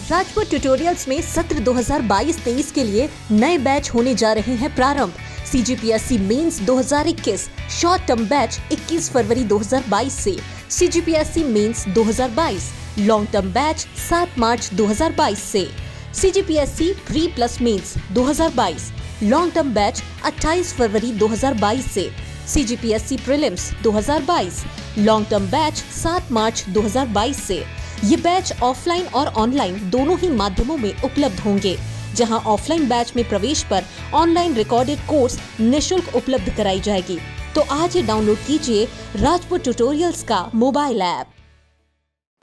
Rajput tutorials में सत्र 2022-23 के लिए नए बैच होने जा रहे हैं प्रारंभ। CGPSC mains 2021 short term batch 21 फरवरी 2022 से, CGPSC mains 2022 long term batch 7 मार्च 2022 से, CGPSC pre plus mains 2022 long term batch 28 फरवरी 2022 से, CGPSC prelims 2022 long term batch 7 मार्च 2022 से। ये बैच ऑफलाइन और ऑनलाइन दोनों ही माध्यमों में उपलब्ध होंगे, जहां ऑफलाइन बैच में प्रवेश पर ऑनलाइन रिकॉर्डेड कोर्स निःशुल्क उपलब्ध कराई जाएगी। तो आज ही डाउनलोड कीजिए राजपूत ट्यूटोरियल्स का मोबाइल ऐप।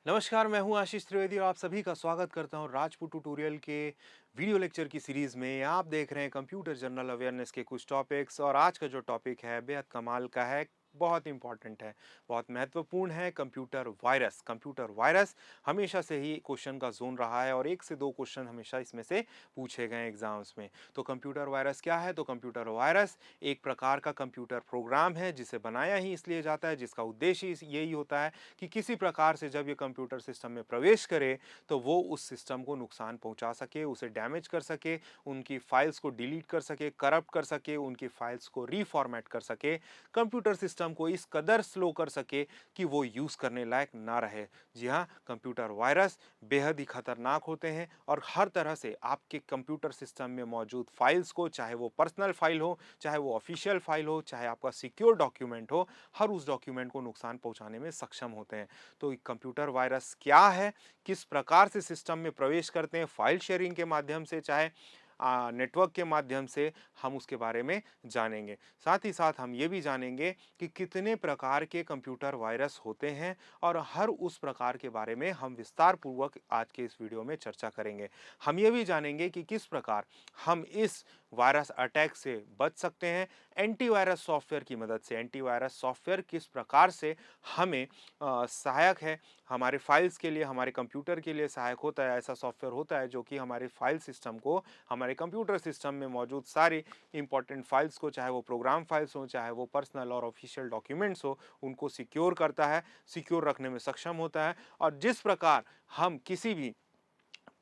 नमस्कार, मैं हूं आशीष त्रिवेदी और आप सभी का स्वागत करता हूं राजपूत ट्यूटोरियल के वीडियो लेक्चर की सीरीज में। आप देख रहे हैं कंप्यूटर जनरल अवेयरनेस के कुछ टॉपिक्स और आज का जो टॉपिक है बेहद कमाल का है, बहुत इंपॉर्टेंट है, बहुत महत्वपूर्ण है। Computer virus. कंप्यूटर वायरस हमेशा से ही क्वेश्चन का जोन रहा है और 1 से 2 क्वेश्चन हमेशा इसमें से पूछे गए एग्जाम्स में। तो कंप्यूटर वायरस क्या है? तो कंप्यूटर वायरस एक प्रकार का कंप्यूटर प्रोग्राम है जिसे बनाया ही इसलिए जाता है, जिसका उद्देश्य यही होता है कि किसी प्रकार से जब ये कंप्यूटर सिस्टम में प्रवेश करे तो वो उस सिस्टम को नुकसान पहुंचा सके, उसे डैमेज कर सके, उनकी फाइल्स को डिलीट कर सके, करप्ट कर सके, उनकी फाइल्स को रीफॉर्मेट कर सके, कंप्यूटर सिस्टम को इस कदर स्लो कर सके कि वो यूज करने लायक ना रहे। जी हाँ, कंप्यूटर वायरस बेहद ही खतरनाक होते हैं और हर तरह से आपके कंप्यूटर सिस्टम में मौजूद फाइल्स को, चाहे वो पर्सनल फाइल हो, चाहे वो ऑफिशियल फाइल हो, चाहे आपका सिक्योर डॉक्यूमेंट हो, हर उस डॉक्यूमेंट को नुकसान पहुंचाने में सक्षम होते हैं। तो कंप्यूटर वायरस क्या है, किस प्रकार से सिस्टम में प्रवेश करते हैं, फाइल शेयरिंग के माध्यम से, चाहे नेटवर्क के माध्यम से, हम उसके बारे में जानेंगे। साथ ही साथ हम ये भी जानेंगे कि कितने प्रकार के कंप्यूटर वायरस होते हैं और हर उस प्रकार के बारे में हम विस्तार पूर्वक आज के इस वीडियो में चर्चा करेंगे। हम ये भी जानेंगे कि किस प्रकार हम इस वायरस अटैक से बच सकते हैं, एंटीवायरस सॉफ्टवेयर की मदद से। एंटीवायरस सॉफ्टवेयर किस प्रकार से हमें सहायक है, हमारे फाइल्स के लिए, हमारे कंप्यूटर के लिए सहायक होता है। ऐसा सॉफ्टवेयर होता है जो कि हमारे फाइल सिस्टम को, हमारे कंप्यूटर सिस्टम में मौजूद सारी इंपॉर्टेंट फाइल्स को, चाहे वो प्रोग्राम फाइल्स हो, चाहे वो पर्सनल और ऑफिशियल डॉक्यूमेंट्स हो, उनको सिक्योर करता है, सिक्योर रखने में सक्षम होता है। और जिस प्रकार हम किसी भी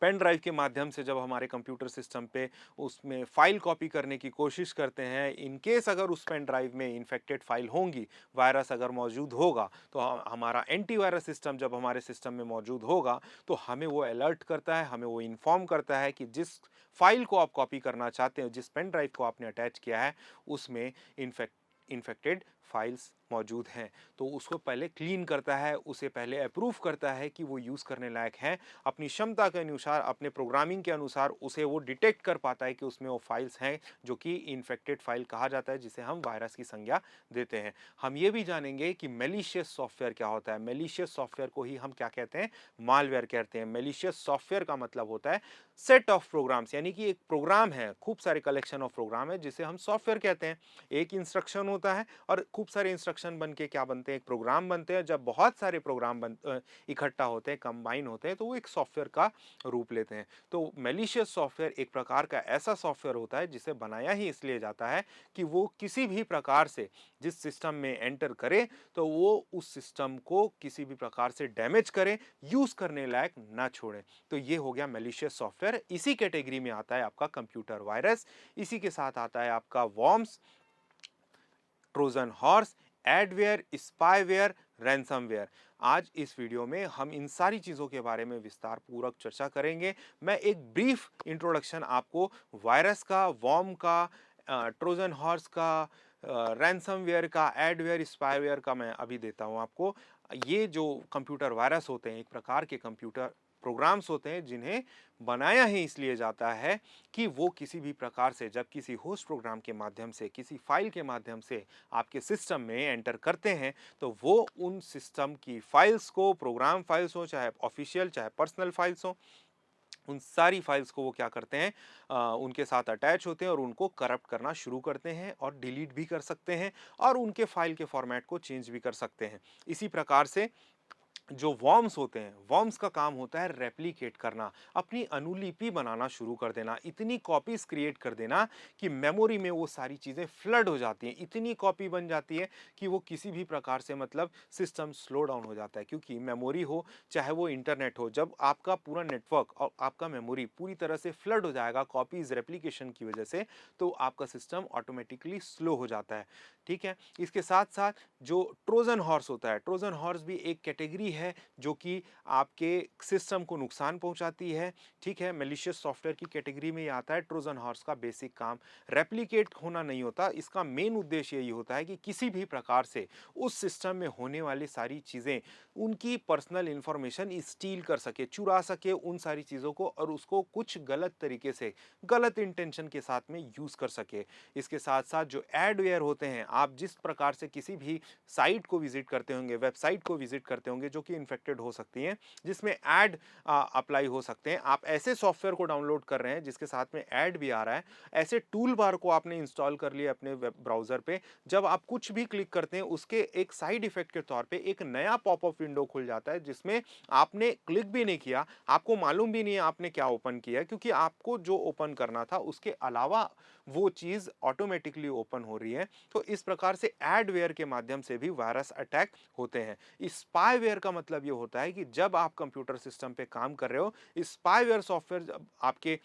पेन ड्राइव के माध्यम से जब हमारे कंप्यूटर सिस्टम पे उसमें फाइल कॉपी करने की कोशिश करते हैं, इन केस अगर उस पेन ड्राइव में इन्फेक्टेड फाइल होंगी, वायरस अगर मौजूद होगा, तो हमारा एंटीवायरस सिस्टम जब हमारे सिस्टम में मौजूद होगा तो हमें वो अलर्ट करता है, हमें वो इन्फॉर्म करता है कि जिस फाइल को आप कॉपी करना चाहते हो, जिस पेन ड्राइव को आपने अटैच किया है, उसमें इन्फेक्टेड फाइल्स मौजूद हैं। तो उसको पहले क्लीन करता है, उसे पहले अप्रूव करता है कि वो यूज़ करने लायक हैं। अपनी क्षमता के अनुसार, अपने प्रोग्रामिंग के अनुसार उसे वो डिटेक्ट कर पाता है कि उसमें वो फाइल्स हैं जो कि इन्फेक्टेड फाइल कहा जाता है, जिसे हम वायरस की संज्ञा देते हैं। हम ये भी जानेंगे कि मैलिशियस सॉफ्टवेयर क्या होता है। मैलिशियस सॉफ्टवेयर को ही हम क्या कहते हैं? मालवेयर कहते हैं। मैलिशियस सॉफ्टवेयर का मतलब होता है सेट ऑफ प्रोग्राम्स, यानी कि एक प्रोग्राम है, खूब सारे कलेक्शन ऑफ प्रोग्राम है जिसे हम सॉफ्टवेयर कहते हैं। एक इंस्ट्रक्शन होता है और खूब सारे इंस्ट्रक्शन बन के क्या बनते हैं? एक प्रोग्राम बनते हैं। जब बहुत सारे प्रोग्राम इकट्ठा होते हैं, कंबाइन होते हैं, तो वो एक सॉफ्टवेयर का रूप लेते हैं। तो मैलिशियस सॉफ्टवेयर एक प्रकार का ऐसा सॉफ्टवेयर होता है जिसे बनाया ही इसलिए जाता है कि वो किसी भी प्रकार से जिस सिस्टम में एंटर करे तो वो उस सिस्टम को किसी भी प्रकार से डैमेज करे, यूज करने लायक ना छोड़े। तो ये हो गया मैलिशियस सॉफ्टवेयर। इसी कैटेगरी में आता है आपका कंप्यूटर वायरस। इसी के साथ आता है आपका worms, Trojan horse, adware, spyware, ransomware. आज इस वीडियो में हम इन सारी चीज़ों के बारे में विस्तार पूर्वक चर्चा करेंगे। मैं एक ब्रीफ इंट्रोडक्शन आपको वायरस का, वॉर्म का, ट्रोजन हॉर्स का, रैंसमवेयर का, एडवेयर, स्पाईवेयर का मैं अभी देता हूं आपको। ये जो कंप्यूटर वायरस होते हैं, एक प्रकार के कंप्यूटर प्रोग्राम्स होते हैं जिन्हें बनाया ही इसलिए जाता है कि वो किसी भी प्रकार से जब किसी होस्ट प्रोग्राम के माध्यम से, किसी फाइल के माध्यम से आपके सिस्टम में एंटर करते हैं तो वो उन सिस्टम की फाइल्स को, प्रोग्राम फाइल्स हो, चाहे ऑफिशियल चाहे पर्सनल फाइल्स हो, उन सारी फाइल्स को वो क्या करते हैं, उनके साथ अटैच होते हैं और उनको करप्ट करना शुरू करते हैं और डिलीट भी कर सकते हैं और उनके फाइल के फॉर्मेट को चेंज भी कर सकते हैं। इसी प्रकार से जो वर्म्स होते हैं, वर्म्स का काम होता है रेप्लिकेट करना, अपनी अनुलिपि बनाना शुरू कर देना, इतनी कॉपीज क्रिएट कर देना कि मेमोरी में वो सारी चीजें फ्लड हो जाती हैं, इतनी कॉपी बन जाती है कि वो किसी भी प्रकार से मतलब सिस्टम स्लो डाउन हो जाता है। क्योंकि मेमोरी हो चाहे वो इंटरनेट हो, जब आपका पूरा नेटवर्क और आपका मेमोरी पूरी तरह से फ्लड हो जाएगा कॉपीज रेप्लिकेशन की वजह से, तो आपका सिस्टम ऑटोमेटिकली स्लो हो जाता है। ठीक है, इसके साथ साथ जो ट्रोजन हॉर्स होता है, ट्रोजन हॉर्स भी एक कैटेगरी है जो कि आपके सिस्टम को नुकसान पहुंचाती है। ठीक है, मैलिशियस सॉफ्टवेयर की कैटेगरी में ये आता है। ट्रोजन हॉर्स का बेसिक काम रेप्लिकेट होना नहीं होता, इसका मेन उद्देश्य यही होता है कि किसी भी प्रकार से उस सिस्टम में होने वाली सारी चीजें, उनकी पर्सनल इंफॉर्मेशन स्टील कर सके, चुरा सके उन सारी चीजों को, और उसको कुछ गलत तरीके से, गलत इंटेंशन के साथ में यूज कर सके। इसके साथ साथ जो एडवेयर होते हैं, आप जिस प्रकार से किसी भी साइट को विजिट करते होंगे, वेबसाइट को विजिट करते होंगे जो कि इन्फेक्टेड हो सकती हैं, जिसमें ऐड अप्लाई हो सकते हैं, आप ऐसे सॉफ्टवेयर को डाउनलोड कर रहे हैं जिसके साथ में ऐड भी आ रहा है, ऐसे टूल बार को आपने इंस्टॉल कर लिया अपने वेब ब्राउजर पे, जब आप कुछ भी क्लिक करते हैं उसके एक साइड इफेक्ट के तौर पे एक नया पॉपअप विंडो खुल जाता है जिसमें आपने क्लिक भी नहीं किया, आपको मालूम भी नहीं है आपने क्या ओपन किया, क्योंकि आपको जो ओपन करना था उसके अलावा वो चीज ऑटोमेटिकली ओपन हो रही है। तो इस प्रकार से एडवेयर के माध्यम से भी वायरस अटैक होते हैं। स्पाईवेयर का मतलब ये होता है कि जब आप कंप्यूटर सिस्टम पे काम कर रहे हो, स्पाईवेयर सॉफ्टवेयर जब आपके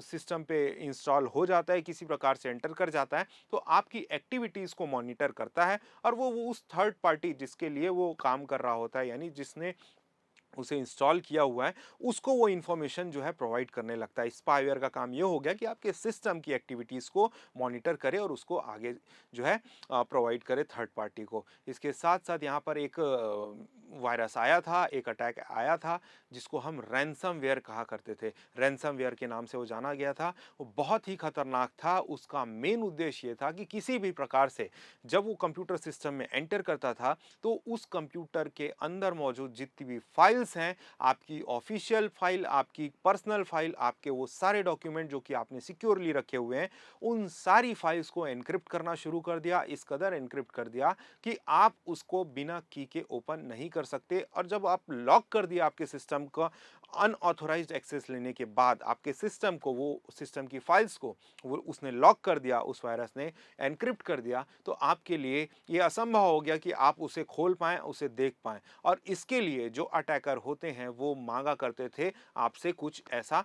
सिस्टम पे इंस्टॉल हो जाता है, किसी प्रकार से एंटर कर जाता है, तो आपकी एक्टिविटीज को मॉनिटर करता है, और वो उस थर्ड पार्टी जिसके लिए वो काम कर रहा होता है, यानी जिसने उसे इंस्टॉल किया हुआ है, उसको वो इंफॉर्मेशन जो है प्रोवाइड करने लगता है। स्पाईवेयर का काम ये हो गया कि आपके सिस्टम की एक्टिविटीज को मॉनिटर करे और उसको आगे जो है प्रोवाइड करे थर्ड पार्टी को। इसके साथ साथ यहाँ पर एक वायरस आया था, एक अटैक आया था जिसको हम रैंसमवेयर कहा करते थे। रैंसमवेयर के नाम से वो जाना गया था। वो बहुत ही खतरनाक था। उसका मेन उद्देश्य ये था कि किसी भी प्रकार से जब वो कंप्यूटर सिस्टम में एंटर करता था, तो उस कंप्यूटर के अंदर मौजूद जितनी भी फाइल्स हैं, आपकी ऑफिशियल फाइल, आपकी पर्सनल फाइल, आपके वो सारे डॉक्यूमेंट जो कि आपने सिक्योरली रखे हुए हैं, उन सारी फाइल्स को एनक्रिप्ट करना शुरू कर दिया। इस कदर एनक्रिप्ट कर दिया कि आप उसको बिना की के ओपन नहीं कर सकते। और जब आप लॉक कर दिया आपके सिस्टम का, अनऑथोराइज्ड एक्सेस लेने के बाद आपके सिस्टम को, वो सिस्टम की फाइल्स को वो उसने लॉक कर दिया, उस वायरस ने एनक्रिप्ट कर दिया, तो आपके लिए ये असंभव हो गया कि आप उसे खोल पाएं, उसे देख पाएं। और इसके लिए जो अटैकर होते हैं वो मांगा करते थे आपसे कुछ ऐसा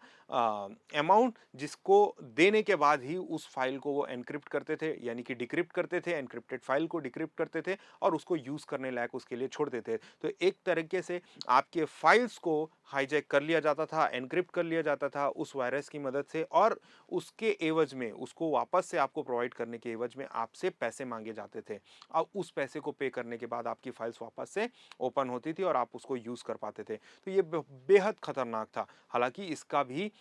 अमाउंट, जिसको देने के बाद ही उस फाइल को वो एनक्रिप्ट करते थे, यानी कि डिक्रिप्ट करते थे, एनक्रिप्टेड फाइल को डिक्रिप्ट करते थे और उसको यूज करने लायक उसके लिए छोड़ते थे। तो एक तरीके से आपके फाइल्स को हाईजैक कर लिया जाता था, एनक्रिप्ट कर लिया जाता था उस वायरस की मदद से, और उसके एवज में, उसको वापस से आपको प्रोवाइड करने के एवज में आपसे पैसे मांगे जाते थे। अब उस पैसे को पे करने के बाद आपकी फाइल्स वापस से ओपन होती थी और आप उसको यूज कर पाते थे। तो ये बेहद खतरनाक था। हालांकि इसका भी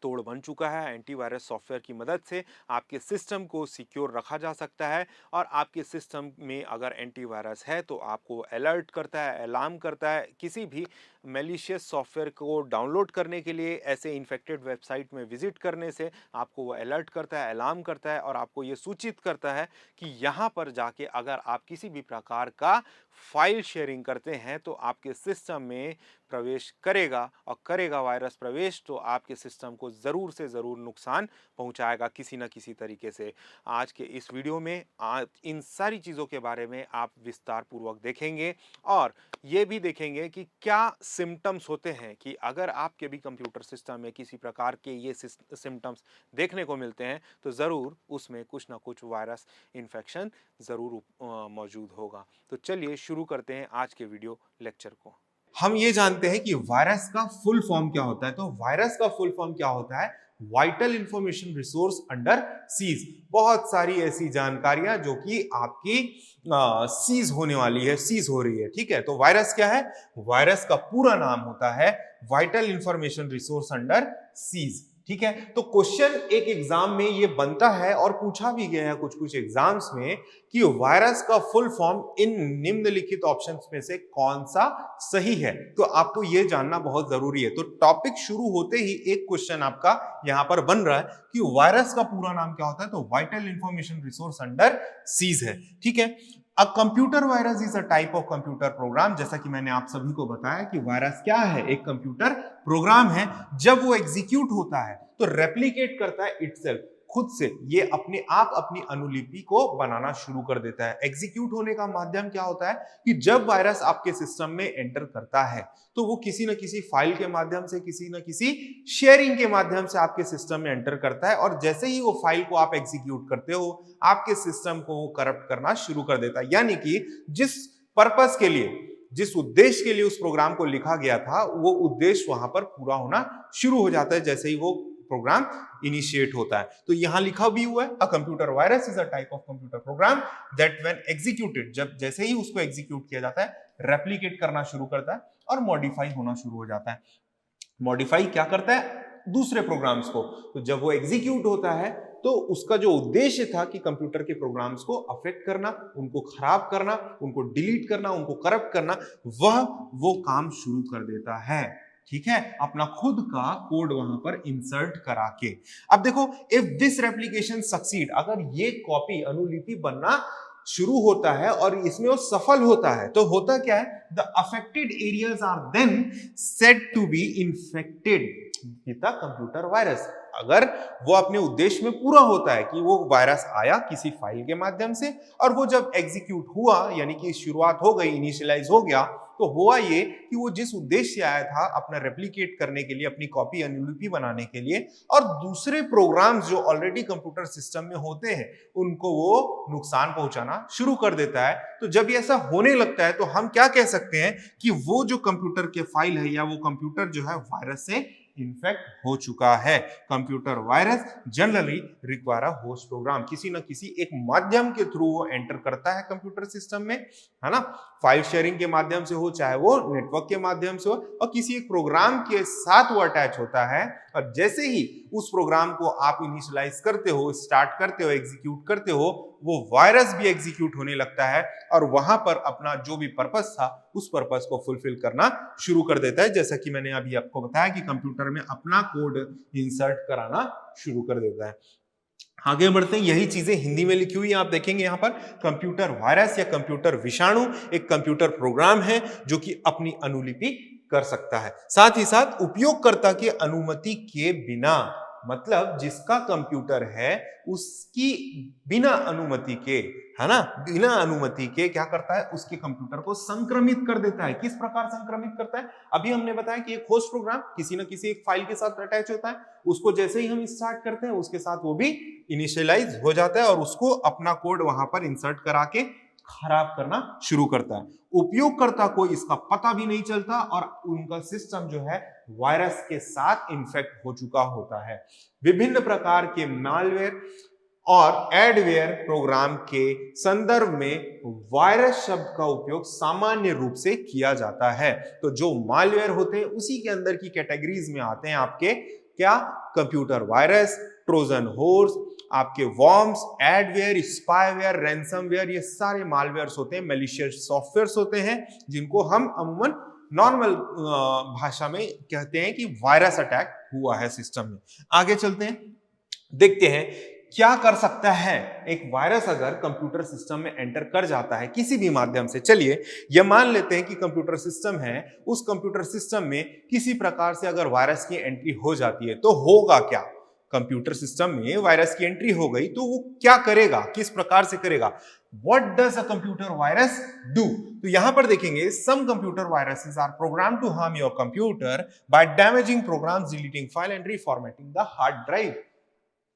तोड़ बन चुका है। एंटीवायरस सॉफ्टवेयर की मदद से आपके सिस्टम को सिक्योर रखा जा सकता है, और आपके सिस्टम में अगर एंटीवायरस है तो आपको अलर्ट करता है, अलार्म करता है। किसी भी मैलिशियस सॉफ्टवेयर को डाउनलोड करने के लिए ऐसे इन्फेक्टेड वेबसाइट में विजिट करने से आपको वो अलर्ट करता है, अलार्म करता है, और आपको ये सूचित करता है कि यहाँ पर जाके अगर आप किसी भी प्रकार का फाइल शेयरिंग करते हैं तो आपके सिस्टम में प्रवेश करेगा, और करेगा वायरस प्रवेश तो आपके सिस्टम को ज़रूर से ज़रूर नुकसान पहुंचाएगा किसी न किसी तरीके से। आज के इस वीडियो में इन सारी चीज़ों के बारे में आप विस्तार पूर्वक देखेंगे, और ये भी देखेंगे कि क्या सिम्टम्स होते हैं कि अगर आपके भी कंप्यूटर सिस्टम में किसी प्रकार के ये सिम्टम्स देखने को मिलते हैं तो ज़रूर उसमें कुछ ना कुछ वायरस इन्फेक्शन ज़रूर मौजूद होगा। तो चलिए शुरू करते हैं आज के वीडियो लेक्चर को। हम ये जानते हैं कि वायरस का फुल फॉर्म क्या होता है। तो वायरस का फुल फॉर्म क्या होता है? Vital information resource under seize. बहुत सारी ऐसी जानकारियां जो कि आपकी सीज होने वाली है, सीज हो रही है। ठीक है, तो वायरस क्या है? वायरस का पूरा नाम होता है vital information resource under seize. ठीक है, तो क्वेश्चन एक एग्जाम में ये बनता है और पूछा भी गया है कुछ कुछ एग्जाम्स में कि वायरस का फुल फॉर्म इन निम्नलिखित ऑप्शंस में से कौन सा सही है। तो आपको यह जानना बहुत जरूरी है। तो टॉपिक शुरू होते ही एक क्वेश्चन आपका यहां पर बन रहा है कि वायरस का पूरा नाम क्या होता है? तो vital information resource under seize है। ठीक है, अ computer virus is a type of computer program. जैसा कि मैंने आप सभी को बताया कि वायरस क्या है, एक कंप्यूटर प्रोग्राम है। जब वो एग्जीक्यूट होता है तो रेप्लिकेट करता है इटसेल्फ, खुद से ये अपने आप अपनी अनुलिपि को बनाना शुरू कर देता है। एग्जीक्यूट होने का माध्यम क्या होता है कि जब वायरस आपके सिस्टम में एंटर करता है तो वो किसी न किसी फाइल के माध्यम से, किसी न किसी शेयरिंग के माध्यम से आपके सिस्टम में एंटर करता है, और जैसे ही वो फाइल को आप एग्जीक्यूट करते हो आपके सिस्टम को वो करप्ट करना शुरू कर देता है। यानी कि जिस पर्पस के लिए, जिस उद्देश्य के लिए उस प्रोग्राम को लिखा गया था, वो उद्देश्य वहां पर पूरा होना शुरू हो जाता है जैसे ही वो प्रोग्राम इनिशिएट होता है। तो यहां लिखा भी हुआ है, अ computer virus is a type of computer program that when executed, जब जैसे ही उसको एग्जीक्यूट किया जाता है रेप्लिकेट करना शुरू करता है और मॉडिफाई होना शुरू हो जाता है। मॉडिफाई क्या करता है? दूसरे प्रोग्राम्स को। तो जब वो एग्जीक्यूट होता है तो उसका जो उद्देश्य था कि कंप्यूटर के प्रोग्राम्स को अफेक्ट करना, उनको खराब करना, उनको डिलीट करना, उनको करप्ट करना, वो काम शुरू कर देता है। ठीक है, अपना खुद का कोड वहां पर इंसर्ट करा के। अब देखो, इफ दिस रेप्लिकेशन सक्सीड, अगर ये कॉपी अनुलिपि बनना शुरू होता है और इसमें वो सफल होता है तो होता क्या है? The affected areas are then said to be infected with the computer virus. अगर वो अपने उद्देश्य में पूरा होता है कि वो वायरस आया किसी फाइल के माध्यम से और वो जब एग्जीक्यूट हुआ, यानी कि शुरुआत हो गई, इनिशियलाइज हो गया, तो हुआ ये कि वो जिस उद्देश्य से आया था अपना रेप्लिकेट करने के लिए, अपनी कॉपी अनुलिपि बनाने के लिए, और दूसरे प्रोग्राम्स जो ऑलरेडी कंप्यूटर सिस्टम में होते हैं उनको वो नुकसान पहुंचाना शुरू कर देता है। तो जब ये ऐसा होने लगता है तो हम क्या कह सकते हैं कि वो जो कंप्यूटर के फाइल है या वो कंप्यूटर जो है वायरस से इन्फेक्ट हो चुका है। Computer virus generally require a host program, किसी न किसी एक माध्यम के थ्रू वो एंटर करता है कंप्यूटर सिस्टम में, है ना। फाइल शेयरिंग के माध्यम से हो, चाहे वो नेटवर्क के माध्यम से हो, और किसी एक प्रोग्राम के साथ वो अटैच होता है। और जैसे ही उस प्रोग्राम को आप इनिशियलाइज करते हो, स्टार्ट करते हो, एग्जीक्यूट करते हो, वो वायरस भी एग्जीक्यूट होने लगता है और वहां पर अपना जो भी पर्पस था उस पर्पस को फुलफिल करना शुरू कर देता है। जैसा कि मैंने अभी आपको बताया कि कंप्यूटर में अपना कोड इंसर्ट कराना शुरू कर देता है। आगे बढ़ते हैं, यही चीजें हिंदी में लिखी हुई है, आप देखेंगे यहां पर। कंप्यूटर वायरस या कंप्यूटर विषाणु एक कंप्यूटर प्रोग्राम है जो कि अपनी अनुलिपि कर सकता है, साथ ही साथ उपयोगकर्ता की अनुमति के बिना, मतलब जिसका कंप्यूटर है उसकी बिना अनुमति के, है ना, बिना अनुमति के क्या करता है, उसके कंप्यूटर को संक्रमित कर देता है। किस प्रकार संक्रमित करता है? अभी हमने बताया कि एक होस्ट प्रोग्राम किसी न किसी एक फाइल के साथ अटैच होता है, उसको जैसे ही हम स्टार्ट करते हैं उसके साथ वो भी इनिशियलाइज हो जाता है और उसको अपना कोड वहां पर इंसर्ट करा के खराब करना शुरू करता है। उपयोगकर्ता को इसका पता भी नहीं चलता और उनका सिस्टम जो है वायरस के साथ इन्फेक्ट हो चुका होता है। विभिन्न प्रकार के मालवेयर और एडवेयर प्रोग्राम के संदर्भ में वायरस शब्द का उपयोग सामान्य रूप से किया जाता है। तो जो मालवेयर होते हैं उसी के अंदर की कैटेगरीज में आते हैं आपके क्या? कंप्यूटर वायरस, ट्रोजन हॉर्स, आपके वॉर्म्स, एडवेयर, स्पाईवेयर, रैंसमवेयर, ये सारे मालवेयर्स होते हैं, मैलिशियस सॉफ्टवेयर्स होते हैं जिनको हम अमूमन नॉर्मल भाषा में कहते हैं कि वायरस अटैक हुआ है सिस्टम में। आगे चलते हैं, देखते हैं क्या कर सकता है एक वायरस अगर कंप्यूटर सिस्टम में एंटर कर जाता है किसी भी माध्यम से। चलिए यह मान लेते हैं कि कंप्यूटर सिस्टम है, उस कंप्यूटर सिस्टम में किसी प्रकार से अगर वायरस की एंट्री हो जाती है तो होगा क्या? कंप्यूटर सिस्टम में वायरस की एंट्री हो गई तो वो क्या करेगा, किस प्रकार से करेगा? What does a computer virus do? तो यहां पर देखेंगे, some computer viruses are programmed to harm your computer by damaging programs, deleting file and reformatting the hard drive.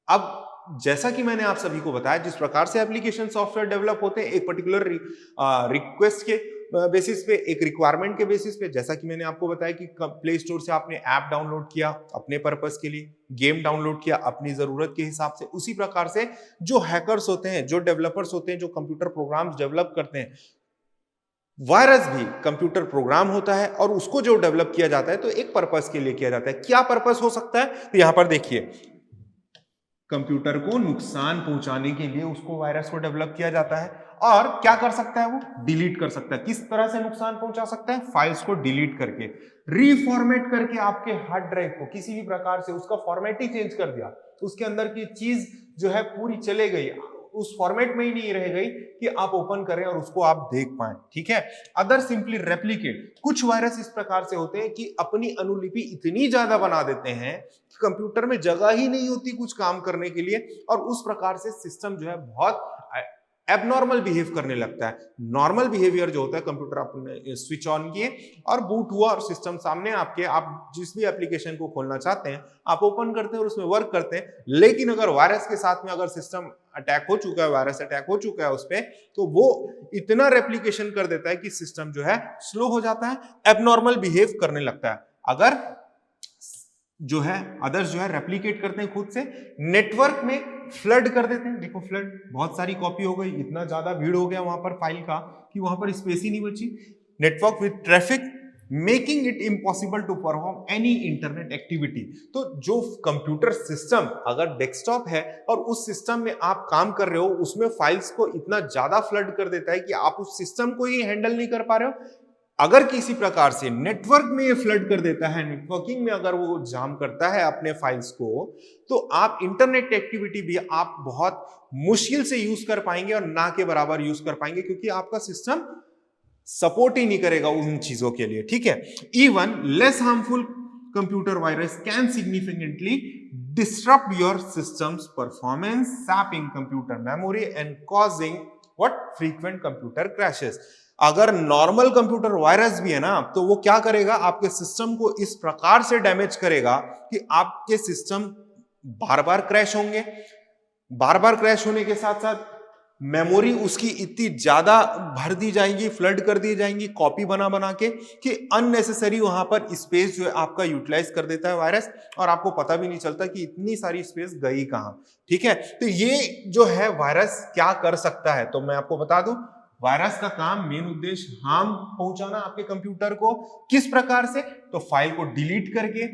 अब जैसा कि मैंने आप सभी को बताया, जिस प्रकार से एप्लीकेशन सॉफ्टवेयर डेवलप होते हैं एक पर्टिकुलर रिक्वेस्ट के बेसिस पे, एक रिक्वायरमेंट के बेसिस पे, जैसा कि मैंने आपको बताया कि प्ले स्टोर से आपने ऐप डाउनलोड किया अपने पर्पस के लिए, गेम डाउनलोड किया अपनी जरूरत के हिसाब से, उसी प्रकार से जो हैकर्स होते हैं, जो डेवलपर्स होते हैं, जो कंप्यूटर प्रोग्राम्स डेवलप करते हैं, वायरस भी कंप्यूटर प्रोग्राम होता है और उसको जो डेवलप किया जाता है तो एक पर्पस के लिए किया जाता है। क्या पर्पस हो सकता है? तो यहां पर देखिए, कंप्यूटर को नुकसान पहुंचाने के लिए उसको वायरस को डेवलप किया जाता है। और क्या कर सकता है वो? डिलीट कर सकता है। किस तरह से नुकसान पहुंचा सकता है? फाइल्स को डिलीट करके, रीफॉर्मेट करके आपके हार्ड ड्राइव को किसी भी प्रकार से उसका फॉर्मेट ही चेंज कर दिया, उसके अंदर की चीज जो है पूरी चले गई, उस फॉर्मेट में ही नहीं रह गई कि आप ओपन करें और उसको आप देख पाएं, ठीक है। अदर सिंपली रेप्लिकेट, कुछ वायरस इस प्रकार से होते हैं कि अपनी अनुलिपि इतनी ज्यादा बना देते हैं कि कंप्यूटर में जगह ही नहीं होती कुछ काम करने के लिए, और उस प्रकार से सिस्टम जो है बहुत एबनॉर्मल बिहेव करने लगता है। नॉर्मल बिहेवियर जो होता है, कंप्यूटर आपने स्विच ऑन किए और बूट हुआ और सिस्टम सामने आपके, आप जिस भी एप्लीकेशन को खोलना चाहते हैं आप ओपन करते हैं और उसमें वर्क करते हैं। लेकिन अगर वायरस के साथ में अगर सिस्टम अटैक हो चुका है, वायरस अटैक हो चुका है उस पे, तो वो इतना रेप्लिकेशन कर देता है कि सिस्टम जो है स्लो हो जाता है, एबनॉर्मल बिहेव करने लगता है। अगर जो है अदर्स जो है रेप्लिकेट करते हैं खुद से, नेटवर्क में फ्लड कर देते हैं। देखो फ्लड, बहुत सारी कॉपी हो गई, इतना ज्यादा भीड़ हो गया वहां पर फाइल का कि वहां पर स्पेस ही नहीं बची। Network with traffic making it impossible to perform any internet activity. तो जो कंप्यूटर सिस्टम अगर डेस्कटॉप है और उस सिस्टम में आप काम कर रहे हो, उसमें फाइल्स को इतना ज्यादा फ्लड कर देता है कि आप उस सिस्टम को ही हैंडल नहीं कर पा रहे हो। अगर किसी प्रकार से नेटवर्क में ये फ्लड कर देता है, नेटवर्किंग में अगर वो जाम करता है अपने फाइल्स को, तो आप इंटरनेट एक्टिविटी भी आप बहुत मुश्किल से यूज कर पाएंगे और ना के बराबर यूज कर पाएंगे, क्योंकि आपका सिस्टम सपोर्ट ही नहीं करेगा उन चीजों के लिए, ठीक है। Even less harmful computer virus can significantly disturb your systems performance, sapping computer memory and causing what frequent computer crashes. अगर नॉर्मल कंप्यूटर वायरस भी है ना, तो वो क्या करेगा, आपके सिस्टम को इस प्रकार से डैमेज करेगा कि आपके सिस्टम बार बार क्रैश होंगे। बार बार क्रैश होने के साथ साथ मेमोरी उसकी इतनी ज्यादा भर दी जाएगी, फ्लड कर दी जाएंगी कॉपी बना बना के, कि अननेसेसरी वहां पर स्पेस जो है आपका यूटिलाइज कर देता है वायरस, और आपको पता भी नहीं चलता कि इतनी सारी स्पेस गई कहां, ठीक है। तो ये जो है वायरस क्या कर सकता है, तो मैं आपको बता दूं, वायरस का काम, मेन उद्देश्य हार्म पहुंचाना आपके कंप्यूटर को। किस प्रकार से, तो फाइल को डिलीट करके,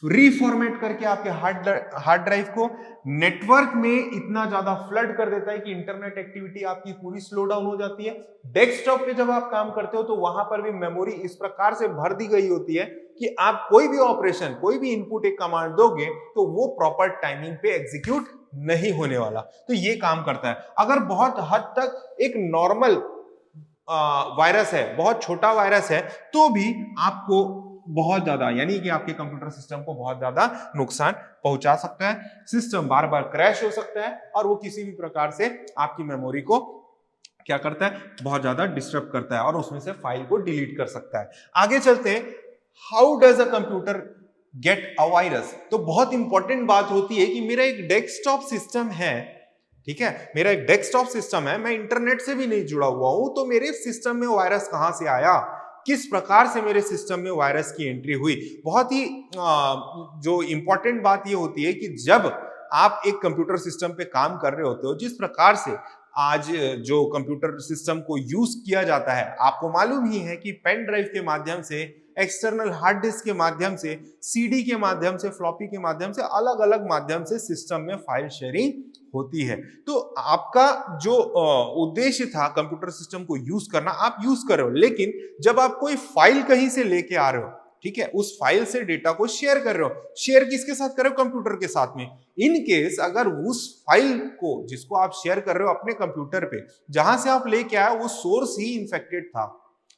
रीफॉर्मेट करके आपके हार्ड ड्राइव को नेटवर्क में इतना ज्यादा फ्लड कर देता है कि इंटरनेट एक्टिविटी आपकी पूरी स्लो डाउन हो जाती है। डेस्कटॉप पे जब आप काम करते हो तो वहां पर भी मेमोरी इस प्रकार से भर दी गई होती है कि आप कोई भी ऑपरेशन, कोई भी इनपुट, एक कमांड दोगे तो वो प्रॉपर टाइमिंग पे एग्जीक्यूट नहीं होने वाला। तो ये काम करता है। अगर बहुत हद तक एक नॉर्मल वायरस है, बहुत छोटा वायरस है, तो भी आपको बहुत ज्यादा, यानी कि आपके कंप्यूटर सिस्टम को बहुत ज्यादा नुकसान पहुंचा सकता है। सिस्टम बार बार क्रैश हो सकता है और वो किसी भी प्रकार से आपकी मेमोरी को क्या करता है, बहुत ज्यादा डिस्टर्ब करता है और उसमें से फाइल को डिलीट कर सकता है। आगे चलते हैं, how does a computer get a virus. तो बहुत इंपॉर्टेंट बात होती है कि मेरा एक डेस्कटॉप सिस्टम है, ठीक है, मेरा एक डेस्कटॉप सिस्टम है, मैं इंटरनेट से भी नहीं जुड़ा हुआ हूं, तो मेरे सिस्टम में वायरस कहां से आया, किस प्रकार से मेरे सिस्टम में वायरस की एंट्री हुई। बहुत ही जो इंपॉर्टेंट बात ये होती है कि जब आप एक कंप्यूटर सिस्टम पे काम कर रहे होते हो, जिस प्रकार से आज जो कंप्यूटर सिस्टम को यूज किया जाता है, आपको मालूम ही है कि पेन ड्राइव के माध्यम से, एक्सटर्नल हार्ड डिस्क के माध्यम से, सीडी के माध्यम से, फ्लॉपी के माध्यम से, अलग अलग माध्यम से सिस्टम में फाइल शेयरिंग होती है। तो आपका जो उद्देश्य था कंप्यूटर सिस्टम को यूज करना, आप यूज कर रहे हो, लेकिन जब आप कोई फाइल कहीं से लेके आ रहे हो, ठीक है, उस फाइल से डेटा को शेयर कर रहे हो, शेयर किसके साथ कर रहे हो, कंप्यूटर के साथ में। इन केस अगर उस फाइल को, जिसको आप शेयर कर रहे हो अपने कंप्यूटर पे, जहां से आप लेके आए वो सोर्स ही इन्फेक्टेड था,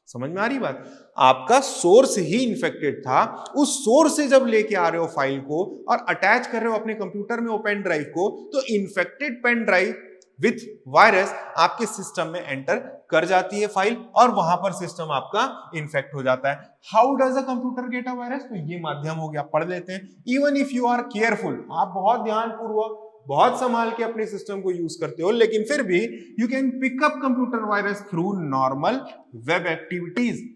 समझ में आ रही बात, आपका सोर्स ही इन्फेक्टेड था, उस सोर्स से जब लेके आ रहे हो फाइल को और अटैच कर रहे हो अपने कंप्यूटर में वो पेन ड्राइव को, तो infected pen drive with virus आपके सिस्टम में एंटर कर जाती है फाइल, और वहां पर सिस्टम आपका इन्फेक्ट हो जाता है। How does a computer get a virus, तो ये माध्यम हो गया, पढ़ लेते हैं। Even if you are careful, आप बहुत ध्यानपूर्वक, बहुत संभाल के अपने सिस्टम को यूज करते हो, लेकिन फिर भी you can pick up computer virus through normal web activities.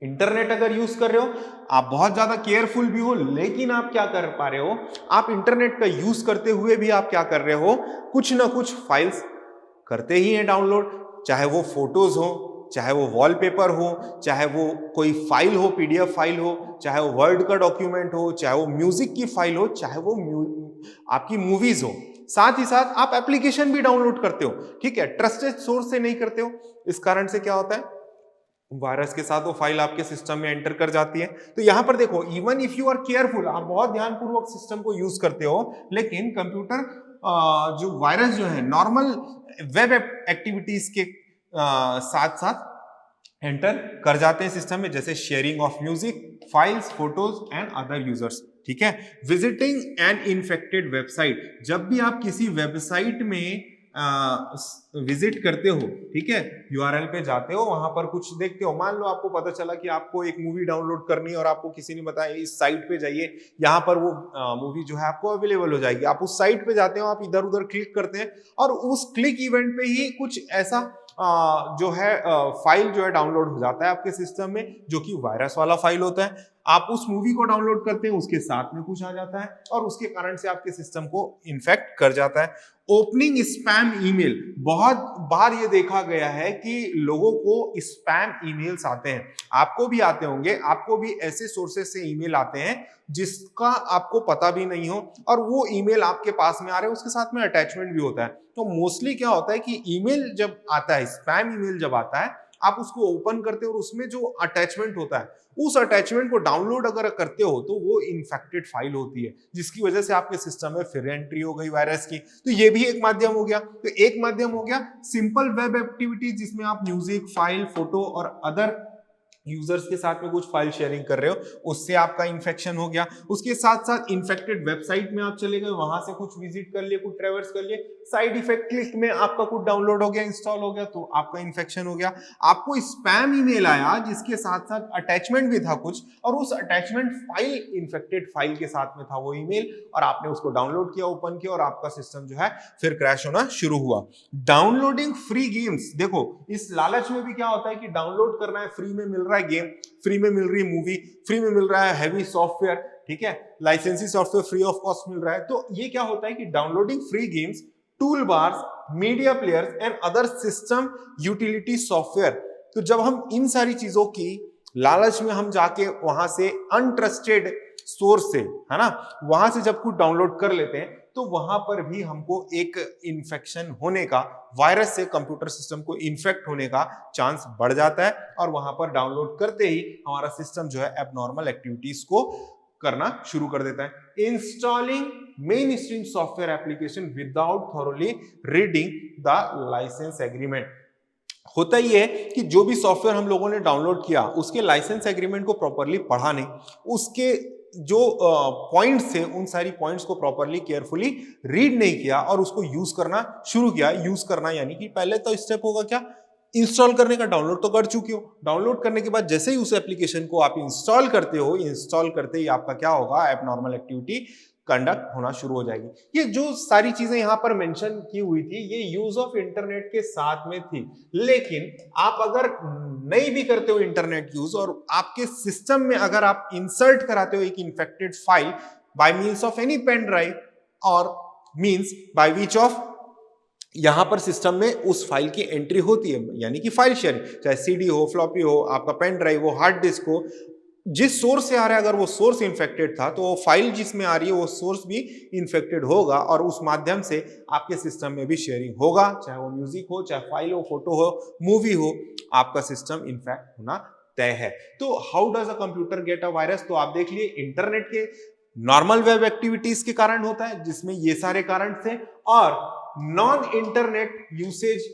Internet अगर यूज कर रहे हो, आप बहुत ज्यादा केयरफुल भी हो, लेकिन आप क्या कर पा रहे हो, आप इंटरनेट का यूज करते हुए भी आप क्या कर रहे हो, कुछ ना कुछ फाइल्स करते ही हैं डाउनलोड, चाहे वो फोटोज हो, चाहे वो वॉलपेपर हो, चाहे वो कोई फाइल हो, पीडीएफ फाइल हो, चाहे वो वर्ड का डॉक्यूमेंट हो, चाहे वो म्यूजिक की फाइल हो, चाहे वो आपकी मूवीज हो। साथ ही साथ आप एप्लीकेशन भी डाउनलोड करते हो, ठीक है, ट्रस्टेड सोर्स से नहीं करते हो। इस कारण से क्या होता है, वायरस के साथ वो फाइल आपके सिस्टम में एंटर कर जाती है। तो यहां पर देखो, even if you are careful, आप बहुत ध्यानपूर्वक सिस्टम को यूज करते हो, लेकिन कंप्यूटर जो वायरस जो है नॉर्मल वेब एक्टिविटीज के साथ साथ एंटर कर जाते हैं सिस्टम में, जैसे sharing of music, files, photos and other users. ठीक है, विजिटिंग एन इन्फेक्टेड वेबसाइट, जब भी आप किसी वेबसाइट में विजिट करते हो, ठीक है, यूआरएल पे जाते हो, वहां पर कुछ देखते हो, मान लो आपको पता चला कि आपको एक मूवी डाउनलोड करनी है और आपको किसी ने बताया इस साइट पे जाइए, यहाँ पर वो मूवी जो है आपको अवेलेबल हो जाएगी। आप उस साइट पे जाते हो, आप इधर उधर क्लिक करते हैं और उस क्लिक इवेंट पे ही कुछ ऐसा जो है फाइल जो है डाउनलोड हो जाता है आपके सिस्टम में, जो कि वायरस वाला फाइल होता है। आप उस मूवी को डाउनलोड करते हैं, उसके साथ में कुछ आ जाता है और उसके कारण से आपके सिस्टम को इन्फेक्ट कर जाता है। ओपनिंग स्पैम ईमेल, बहुत बार ये देखा गया है कि लोगों को स्पैम ईमेल्स आते हैं, आपको भी आते होंगे, आपको भी ऐसे सोर्सेज से ईमेल आते हैं जिसका आपको पता भी नहीं हो और वो ईमेल आपके पास में आ रहे हैं, उसके साथ में अटैचमेंट भी होता है। तो मोस्टली क्या होता है कि ईमेल जब आता है, स्पैम ईमेल जब आता है, आप उसको ओपन करते हो और उसमें जो अटैचमेंट होता है, उस अटैचमेंट को डाउनलोड अगर करते हो तो वो इन्फेक्टेड फाइल होती है, जिसकी वजह से आपके सिस्टम में फिर एंट्री हो गई वायरस की। तो ये भी एक माध्यम हो गया। तो एक माध्यम हो गया सिंपल वेब एक्टिविटीज, जिसमें आप म्यूजिक, फाइल, फोटो और अदर यूजर्स के साथ में कुछ फाइल शेयरिंग कर रहे हो, उससे आपका इन्फेक्शन हो गया। उसके साथ साथ इन्फेक्टेड वेबसाइट में आप चले गए, वहां से कुछ विजिट कर लिए, कुछ ट्रैवर्स कर लिए, साइड इफेक्ट क्लिक में आपका कुछ डाउनलोड हो गया, इंस्टॉल हो गया, तो आपका इन्फेक्शन हो गया। आपको स्पैम ईमेल आया जिसके साथ साथ अटैचमेंट भी था कुछ, और उस अटैचमेंट फाइल इन्फेक्टेड फाइल के साथ में था वो ईमेल, और आपने उसको डाउनलोड किया, ओपन किया, और आपका सिस्टम जो है फिर क्रैश होना शुरू हुआ। डाउनलोडिंग फ्री गेम्स, देखो इस लालच में भी क्या होता है कि डाउनलोड करना है, फ्री में मिल रहा है गेम, फ्री में मिल रही है मूवी, फ्री में मिल रहा है हैवी सॉफ्टवेयर, ठीक है, लाइसेंसी सॉफ्टवेयर फ्री ऑफ कॉस्ट मिल रहा है। तो ये क्या होता है कि downloading free games, tool bars, media players and other system utility software, तो जब हम इन सारी चीजों की लालच में हम जाके वहां से अनट्रस्टेड सोर्स से, है ना, वहां से जब कुछ डाउनलोड कर लेते हैं, तो वहां पर भी हमको एक इन्फेक्शन होने का, वायरस से कंप्यूटर सिस्टम को इन्फेक्ट होने का चांस बढ़ जाता है, और वहां पर डाउनलोड करते ही हमारा सिस्टम जो है एबनॉर्मल एक्टिविटीज को करना शुरू कर देता है। Installing mainstream software application without thoroughly reading the licence agreement, होता ही है कि जो भी सॉफ्टवेयर हम लोगों ने डाउनलोड किया उसके लाइसेंस एग्रीमेंट को प्रॉपरली पढ़ा नहीं, उसके जो पॉइंट्स थे उन सारी पॉइंट्स को प्रॉपरली केयरफुली रीड नहीं किया और उसको यूज करना शुरू किया। यूज करना यानी कि पहले तो स्टेप होगा क्या, इंस्टॉल करने का। डाउनलोड तो कर चुके हो, डाउनलोड करने के बाद जैसे ही उस एप्लीकेशन को आप इंस्टॉल करते हो, इंस्टॉल करते ही आपका क्या होगा, एबनॉर्मल एक्टिविटी कंडक्ट होना शुरू हो जाएगी। ये जो सारी चीजें यहां पर मेंशन की हुई थी, ये यूज ऑफ इंटरनेट के साथ में थी, लेकिन आप अगर नहीं भी करते हो इंटरनेट यूज, और आपके सिस्टम में अगर आप इंसर्ट कराते हो एक infected file by means of any pen drive और मींस बाय विच ऑफ, यहां पर सिस्टम में उस फाइल की एंट्री होती है, यानी कि फाइल शेयरिंग, चाहे सीडी हो, फ्लॉपी हो, आपका पेन ड्राइव हो, हार्ड डिस्क हो, जिस सोर्स से आ रहा है, अगर वो सोर्स इन्फेक्टेड था तो वो फाइल जिसमें आ रही है वो सोर्स भी इन्फेक्टेड होगा, और उस माध्यम से आपके सिस्टम में भी शेयरिंग होगा, चाहे वो म्यूजिक हो, चाहे फाइल हो, फोटो हो, मूवी हो, आपका सिस्टम इन्फेक्ट होना तय है। तो how does a computer get a virus, तो आप देख लिए इंटरनेट के नॉर्मल वेब एक्टिविटीज के कारण होता है, जिसमें ये सारे कारण थे, और नॉन इंटरनेट यूसेज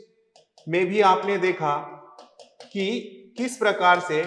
में भी आपने देखा कि किस प्रकार से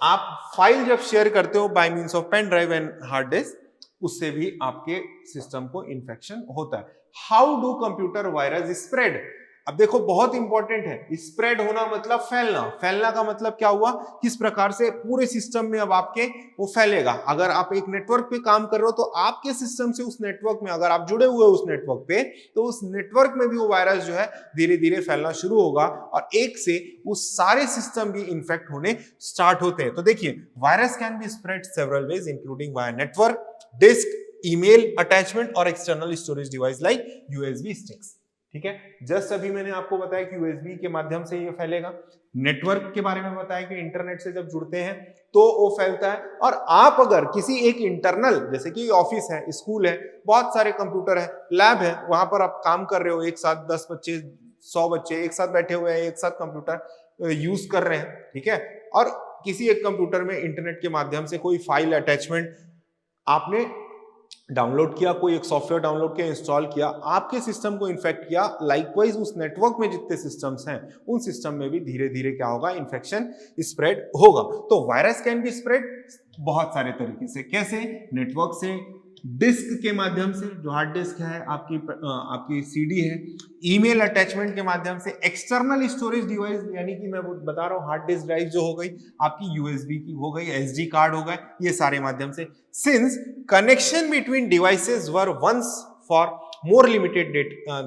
आप फाइल जब शेयर करते हो by means of pen drive and hard disk, उससे भी आपके सिस्टम को इंफेक्शन होता है। How do computer virus spread, अब देखो बहुत इंपॉर्टेंट है, स्प्रेड होना मतलब फैलना, फैलना का मतलब क्या हुआ, किस प्रकार से पूरे सिस्टम में अब आपके वो फैलेगा। अगर आप एक नेटवर्क पे काम कर रहे हो तो आपके सिस्टम से उस नेटवर्क में, अगर आप जुड़े हुए हो उस नेटवर्क पे, तो उस नेटवर्क में भी वो वायरस जो है धीरे धीरे फैलना शुरू होगा, और एक से वो सारे सिस्टम भी इंफेक्ट होने स्टार्ट होते हैं। तो देखिए, virus can be spread several ways including via network, disk, email attachment और external storage device like USB sticks. ठीक है, जस्ट अभी मैंने आपको बताया कि यूएसबी के माध्यम से ये फैलेगा, नेटवर्क के बारे में बताया कि इंटरनेट से जब जुड़ते हैं तो वो फैलता है, और आप अगर किसी एक इंटरनल, जैसे कि ऑफिस है, स्कूल है, बहुत सारे कंप्यूटर है, लैब है, वहां पर आप काम कर रहे हो, एक साथ 10 बच्चे 100 बच्चे एक साथ बैठे हुए हैं, एक साथ कंप्यूटर यूज कर रहे हैं, ठीक है, और किसी एक कंप्यूटर में इंटरनेट के माध्यम से कोई फाइल अटैचमेंट आपने डाउनलोड किया, कोई एक सॉफ्टवेयर डाउनलोड किया, इंस्टॉल किया, आपके सिस्टम को इन्फेक्ट किया, लाइकवाइज उस नेटवर्क में जितने सिस्टम्स हैं उन सिस्टम में भी धीरे धीरे क्या होगा, इन्फेक्शन स्प्रेड होगा। तो वायरस कैन बी स्प्रेड बहुत सारे तरीके से। कैसे? नेटवर्क से, डिस्क के माध्यम से, जो हार्ड डिस्क है, आपकी सीडी है, ईमेल अटैचमेंट के माध्यम से, एक्सटर्नल स्टोरेज डिवाइस, यानी कि मैं बता रहा हूं हार्ड डिस्क ड्राइव जो हो गई आपकी, यूएसबी की हो गई, एसडी कार्ड हो गए, ये सारे माध्यम से। Since connection between devices were once far more limited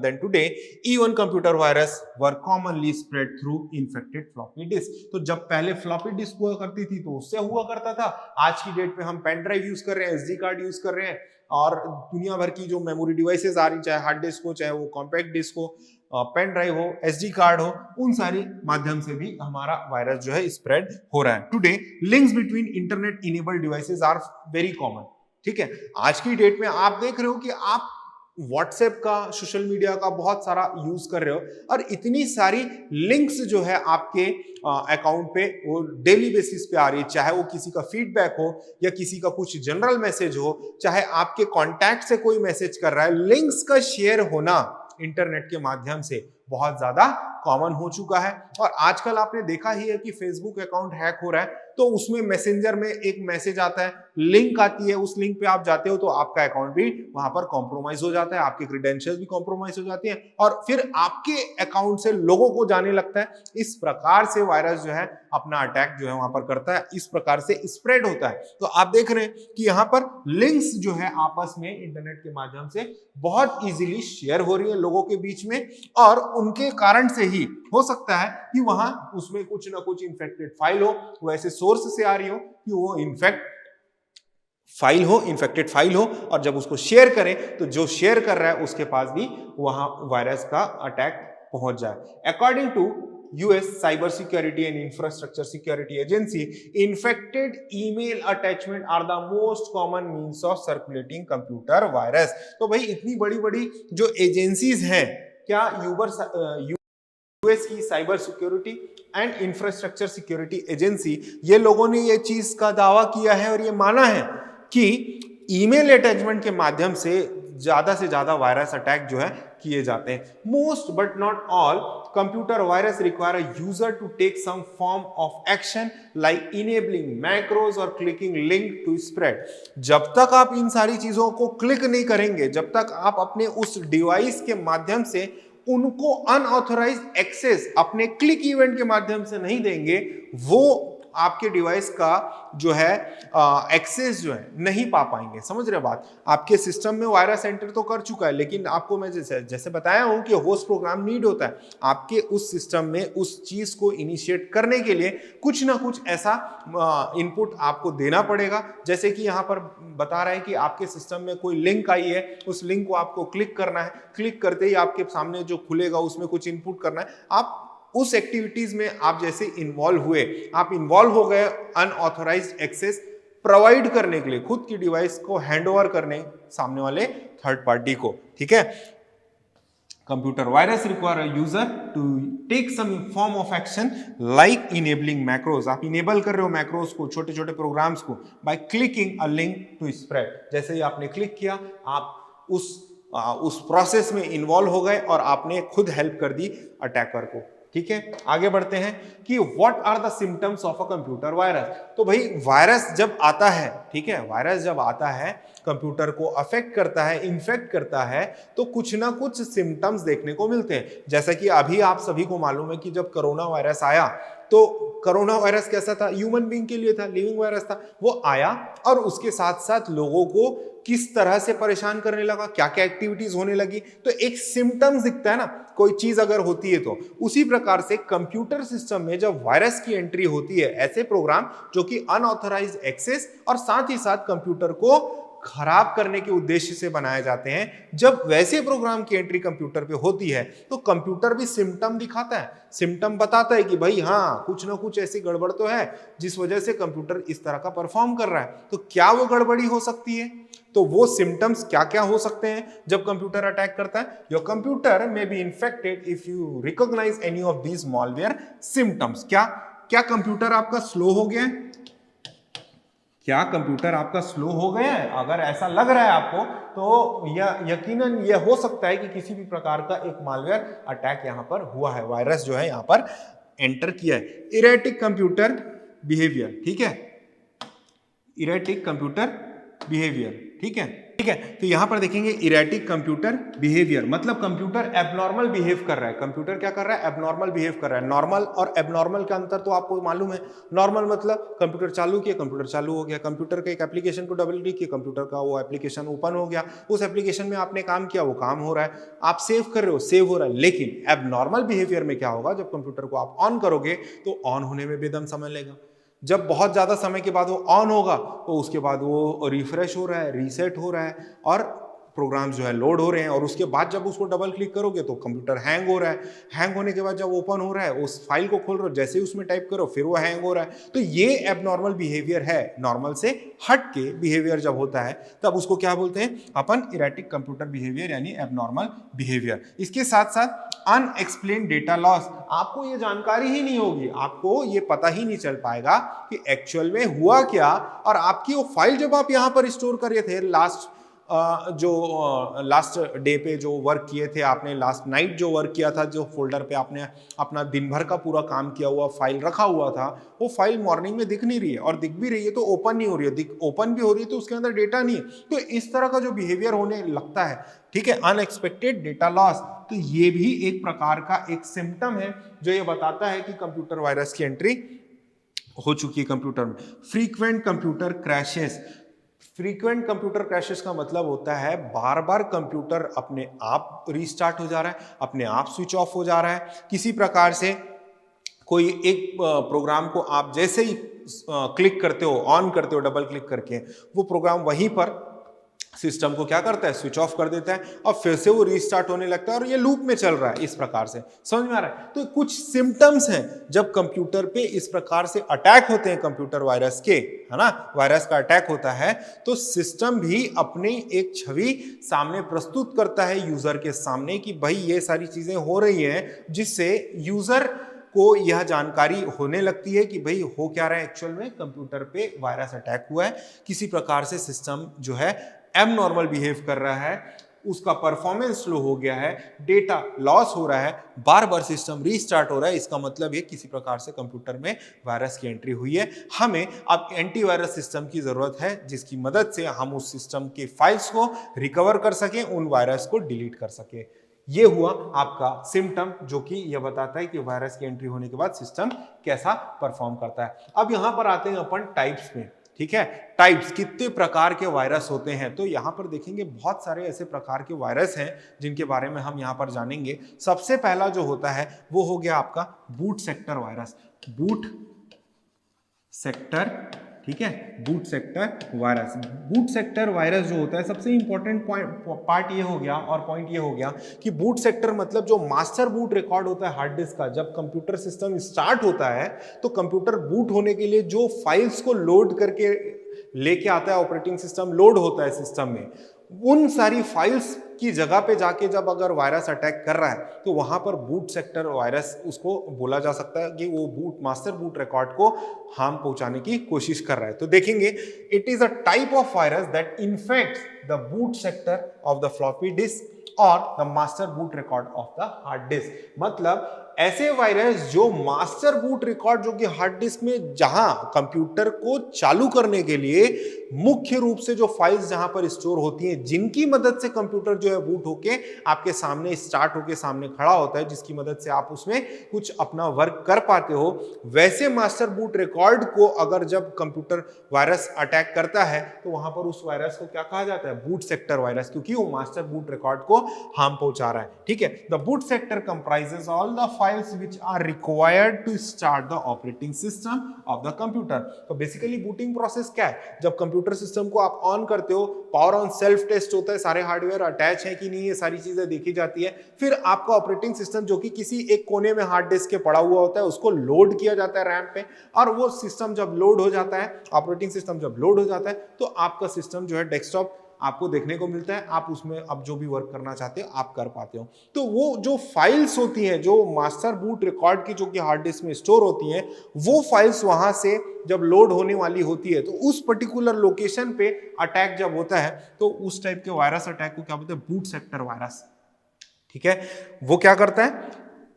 than today, even computer virus were commonly spread through infected floppy disk। तो जब पहले फ्लॉपी डिस्क हुआ करती थी तो उससे हुआ करता था, आज की डेट में हम पेन ड्राइव यूज कर रहे हैं, एसडी कार्ड यूज कर रहे हैं, और दुनिया भर की जो मेमोरी डिवाइसेस आ रही, चाहे हार्ड डिस्क हो, चाहे वो कॉम्पैक्ट डिस्क हो, पेन ड्राइव हो, एसडी कार्ड हो, उन सारी माध्यम से भी हमारा वायरस जो है स्प्रेड हो रहा है। Today links between internet enabled devices are very common. ठीक है, आज की डेट में आप देख रहे हो कि आप व्हाट्सएप का, सोशल मीडिया का बहुत सारा यूज कर रहे हो, और इतनी सारी लिंक्स जो है आपके अकाउंट पे वो डेली बेसिस पे आ रही है, चाहे वो किसी का फीडबैक हो या किसी का कुछ जनरल मैसेज हो, चाहे आपके कॉन्टैक्ट से कोई मैसेज कर रहा है, लिंक्स का शेयर होना इंटरनेट के माध्यम से बहुत ज्यादा कॉमन हो चुका है। और आजकल आपने देखा ही है कि फेसबुक अकाउंट हैक हो रहा है, तो उसमें मैसेंजर में एक मैसेज आता है, लिंक आती है, उस लिंक पे आप जाते हो तो आपका अकाउंट भी वहां पर कॉम्प्रोमाइज हो जाता है, आपके क्रेडेंशियल्स भी कॉम्प्रोमाइज हो जाती हैं, और फिर आपके अकाउंट से लोगों को जाने लगता है। इस प्रकार से वायरस जो है अपना अटैक जो है वहां पर करता है, इस प्रकार से स्प्रेड होता है। तो आप देख रहे हैं कि यहाँ पर लिंक्स जो है आपस में इंटरनेट के माध्यम से बहुत इजीली शेयर हो रही है लोगों के बीच में, और उनके कारण से ही हो सकता है कि वहां उसमें कुछ ना कुछ इन्फेक्टेड फाइल हो, वो ऐसे सोर्स से आ रही हो कि वो इन्फेक्टेड फाइल हो, और जब उसको शेयर करें तो जो शेयर कर रहा है उसके पास भी वहां वायरस का अटैक पहुंच जाए। According to US Cyber Security and Infrastructure Security Agency, infected email attachment are the most common means of circulating computer virus। तो भाई इतनी बड़ी बड़ी जो एजेंसीज हैं, क्या US की cyber security and infrastructure security agency, ये लोगों ने ये चीज का दावा किया है और ये माना है कि ईमेल अटैचमेंट के माध्यम से ज्यादा वायरस अटैक जो है किए जाते हैं। Most but not all computer virus require a user to take some form of action like enabling macros और क्लिकिंग लिंक टू स्प्रेड। जब तक आप इन सारी चीजों को क्लिक नहीं करेंगे, जब तक आप अपने उस डिवाइस के माध्यम से उनको अनऑथराइज्ड एक्सेस अपने क्लिक इवेंट के माध्यम से नहीं देंगे, वो आपके डिवाइस का जो है एक्सेस जो है नहीं पा पाएंगे। समझ रहे बात? आपके सिस्टम में वायरस एंटर तो कर चुका है, लेकिन आपको मैं जैसे बताया हूं कि होस्ट प्रोग्राम नीड होता है आपके उस सिस्टम में उस चीज को इनिशिएट करने के लिए कुछ ना कुछ ऐसा इनपुट आपको देना पड़ेगा। जैसे कि यहाँ पर बता रहा है कि आपके सिस्टम में कोई लिंक आई है, उस लिंक को आपको क्लिक करना है, क्लिक करते ही आपके सामने जो खुलेगा उसमें कुछ इनपुट करना है। आप उस एक्टिविटीज में आप जैसे इन्वॉल्व हुए, आप इन्वॉल्व हो गए अनऑथराइज्ड एक्सेस प्रोवाइड करने के लिए, खुद की डिवाइस को हैंडओवर करने सामने वाले थर्ड पार्टी को। ठीक है, computer virus require a user to take some form of action like enabling macros. आप इनेबल कर रहे हो मैक्रोज को, छोटे छोटे प्रोग्राम्स को, by clicking a link to spread. जैसे ही आपने क्लिक किया, आप उस प्रोसेस में इन्वॉल्व हो गए और आपने खुद हेल्प कर दी अटैकर को। ठीक है, आगे बढ़ते हैं कि what are the symptoms of a computer virus. तो भाई वायरस जब आता है, ठीक है, वायरस जब आता है, कंप्यूटर को अफेक्ट करता है, इन्फेक्ट करता है, तो कुछ ना कुछ सिम्टम्स देखने को मिलते हैं। जैसा कि अभी आप सभी को मालूम है कि जब कोरोना वायरस आया, तो कोरोना वायरस कैसा था? ह्यूमन बीइंग के लिए था, लिविंग वायरस था। वो आया और उसके साथ साथ लोगों को किस तरह से परेशान करने लगा, क्या क्या एक्टिविटीज होने लगी, तो एक सिम्टम्स दिखता है ना, कोई चीज अगर होती है तो। उसी प्रकार से कंप्यूटर सिस्टम में जब वायरस की एंट्री होती है, ऐसे प्रोग्राम जो कि अनऑथराइज्ड एक्सेस और साथ ही साथ कंप्यूटर को खराब करने के उद्देश्य से बनाए जाते हैं, जब वैसे प्रोग्राम की एंट्री कंप्यूटर पे होती है तो कंप्यूटर भी सिम्टम दिखाता है, सिम्टम बताता है कि भाई हाँ, कुछ ना कुछ ऐसी गड़बड़ तो है जिस वजह से कंप्यूटर इस तरह का परफॉर्म कर रहा है। तो क्या वो गड़बड़ी हो सकती है? तो वो सिम्टम्स क्या क्या हो सकते हैं जब कंप्यूटर अटैक करता है? Your computer may be infected if you recognise any of these malware symptoms. क्या कंप्यूटर आपका स्लो हो गया है? क्या कंप्यूटर आपका स्लो हो गया है? अगर ऐसा लग रहा है आपको तो यकीनन यह हो सकता है कि किसी भी प्रकार का एक मालवेयर अटैक यहाँ पर हुआ है, वायरस जो है यहाँ पर एंटर किया है। इरेटिक कंप्यूटर बिहेवियर, ठीक है, इरेटिक कंप्यूटर बिहेवियर, ठीक है, ठीक है। तो यहां पर देखेंगे इरेटिक कंप्यूटर बिहेवियर मतलब कंप्यूटर एबनॉर्मल बिहेव कर रहा है। कंप्यूटर क्या कर रहा है? एबनॉर्मल बिहेव कर रहा है। नॉर्मल और एबनॉर्मल का अंतर तो आपको मालूम है। नॉर्मल मतलब कंप्यूटर चालू किया, कंप्यूटर चालू हो गया, कंप्यूटर के एक एप्लीकेशन को डबल क्लिक किया, कंप्यूटर का वो एप्लीकेशन ओपन हो गया, उस एप्लीकेशन में आपने काम किया, वो काम हो रहा है, आप सेव कर रहे हो, सेव हो रहा है। लेकिन एबनॉर्मल बिहेवियर में क्या होगा? जब कंप्यूटर को आप ऑन करोगे तो ऑन होने में बेदम समय लगेगा। जब बहुत ज्यादा समय के बाद वो ऑन होगा तो उसके बाद वो रिफ्रेश हो रहा है, रीसेट हो रहा है और प्रोग्राम्स जो है लोड हो रहे हैं, और उसके बाद जब उसको डबल क्लिक करोगे तो कंप्यूटर हैंग हो रहा है। हैंग होने के बाद जब ओपन हो रहा है, उस फाइल को खोल रहे हो, जैसे ही उसमें टाइप करो फिर वो हैंग हो रहा है। तो ये एबनॉर्मल बिहेवियर है। नॉर्मल से हट के बिहेवियर जब होता है तब उसको क्या बोलते हैं अपन? इरेटिक कंप्यूटर बिहेवियर यानी एबनॉर्मल बिहेवियर। इसके साथ साथ अनएक्सप्लेन्ड डेटा लॉस, आपको ये जानकारी ही नहीं होगी, आपको ये पता ही नहीं चल पाएगा कि एक्चुअल में हुआ क्या, और आपकी वो फाइल जब आप यहाँ पर स्टोर कर रहे थे लास्ट डे पे जो वर्क किए थे आपने, लास्ट नाइट जो वर्क किया था, जो फोल्डर पे आपने अपना दिन भर का पूरा काम किया हुआ फाइल रखा हुआ था, वो फाइल मॉर्निंग में दिख नहीं रही है, और दिख भी रही है तो ओपन नहीं हो रही है, ओपन भी हो रही है तो उसके अंदर डेटा नहीं है। तो इस तरह का जो बिहेवियर होने लगता है, ठीक है, अनएक्सपेक्टेड डेटा लॉस, तो ये भी एक प्रकार का एक सिम्टम है जो ये बताता है कि कंप्यूटर वायरस की एंट्री हो चुकी है कंप्यूटर में। Frequent computer crashes, frequent computer crashes का मतलब होता है बार बार कंप्यूटर अपने आप रीस्टार्ट हो जा रहा है, अपने आप स्विच ऑफ हो जा रहा है। किसी प्रकार से कोई एक प्रोग्राम को आप जैसे ही क्लिक करते हो, ऑन करते हो डबल क्लिक करके, वो प्रोग्राम वहीं पर सिस्टम को क्या करता है? स्विच ऑफ कर देता है, और फिर से वो रीस्टार्ट होने लगता है, और ये लूप में चल रहा है। इस प्रकार से समझ में आ रहा है? तो कुछ सिम्टम्स हैं जब कंप्यूटर पे इस प्रकार से अटैक होते हैं कंप्यूटर वायरस के, है ना, वायरस का अटैक होता है, तो सिस्टम भी अपनी एक छवि सामने प्रस्तुत करता है यूजर के सामने कि भाई ये सारी चीजें हो रही हैं, जिससे यूजर को यह जानकारी होने लगती है कि भाई हो क्या रहा है, एक्चुअल में कंप्यूटर पे वायरस अटैक हुआ है, किसी प्रकार से सिस्टम जो है एबनॉर्मल बिहेव कर रहा है, उसका परफॉर्मेंस स्लो हो गया है, डेटा लॉस हो रहा है, बार बार सिस्टम रीस्टार्ट हो रहा है। इसका मतलब ये किसी प्रकार से कंप्यूटर में वायरस की एंट्री हुई है। हमें अब एंटीवायरस सिस्टम की जरूरत है, जिसकी मदद से हम उस सिस्टम के फाइल्स को रिकवर कर सकें, उन वायरस को डिलीट कर सकें। ये हुआ आपका सिम्टम जो कि यह बताता है कि वायरस की एंट्री होने के बाद सिस्टम कैसा परफॉर्म करता है। अब यहां पर आते हैं अपन टाइप्स में, ठीक है, टाइप्स, कितने प्रकार के वायरस होते हैं। तो यहां पर देखेंगे बहुत सारे ऐसे प्रकार के वायरस हैं जिनके बारे में हम यहां पर जानेंगे। सबसे पहला जो होता है वो हो गया आपका boot sector virus, boot sector, ठीक है, boot sector virus. Boot sector virus जो होता है, सबसे इंपॉर्टेंट पार्ट ये हो गया और पॉइंट ये हो गया कि बूट सेक्टर मतलब जो मास्टर बूट रिकॉर्ड होता है हार्ड डिस्क का, जब कंप्यूटर सिस्टम स्टार्ट होता है तो कंप्यूटर बूट होने के लिए जो फाइल्स को लोड करके लेके आता है, ऑपरेटिंग सिस्टम लोड होता है सिस्टम में, उन सारी फाइल्स की जगह पे जाके जब अगर वायरस अटैक कर रहा है तो वहां पर बूट सेक्टर वायरस उसको बोला जा सकता है कि वो बूट मास्टर बूट रिकॉर्ड को हार्म पहुंचाने की कोशिश कर रहा है। तो देखेंगे, it is a type of virus that infects the boot sector of the floppy disk और the master boot record of the hard disk. मतलब ऐसे वायरस जो मास्टर बूट रिकॉर्ड, जो कि हार्ड डिस्क में जहां कंप्यूटर को चालू करने के लिए मुख्य रूप से जो फाइल्स जहां पर स्टोर होती हैं, जिनकी मदद से कंप्यूटर जो है बूट होके आपके सामने स्टार्ट होके सामने खड़ा होता है, जिसकी मदद से आप उसमें कुछ अपना वर्क कर पाते हो, वैसे मास्टर बूट रिकॉर्ड को अगर जब कंप्यूटर वायरस अटैक करता है तो वहां पर उस वायरस को क्या कहा जाता है? बूट सेक्टर वायरस, क्योंकि वो मास्टर बूट रिकॉर्ड को हार्म पहुंचा रहा है। ठीक है, the boot sector comprises all the files which are required to start the operating system of the computer। तो बेसिकली बूटिंग प्रोसेस क्या है? जब कंप्यूटर सिस्टम को आप ऑन करते हो, पावर ऑन सेल्फ टेस्ट होता है, सारे हार्डवेयर अटैच है कि नहीं, ये सारी चीजें देखी जाती है। फिर आपका ऑपरेटिंग सिस्टम जो कि किसी एक कोने में हार्ड डिस्क के पड़ा हुआ होता है, उसको लोड किया जाता है रैम पे, और वो सिस्टम जब लोड हो जाता है, ऑपरेटिंग सिस्टम जब लोड हो जाता है, तो आपका सिस्टम जो है डेस्कटॉप आपको देखने को मिलता है, आप उसमें अब जो भी वर्क करना चाहते हो आप कर पाते हो। तो वो जो फाइल्स होती हैं, जो मास्टर बूट रिकॉर्ड की जो कि हार्ड डिस्क में स्टोर होती हैं, वो फाइल्स वहां से जब लोड होने वाली होती है तो उस पर्टिकुलर लोकेशन पे अटैक जब होता है तो उस टाइप के वायरस अटैक को क्या बोलते हैं, बूट सेक्टर वायरस। ठीक है, वो क्या करता है,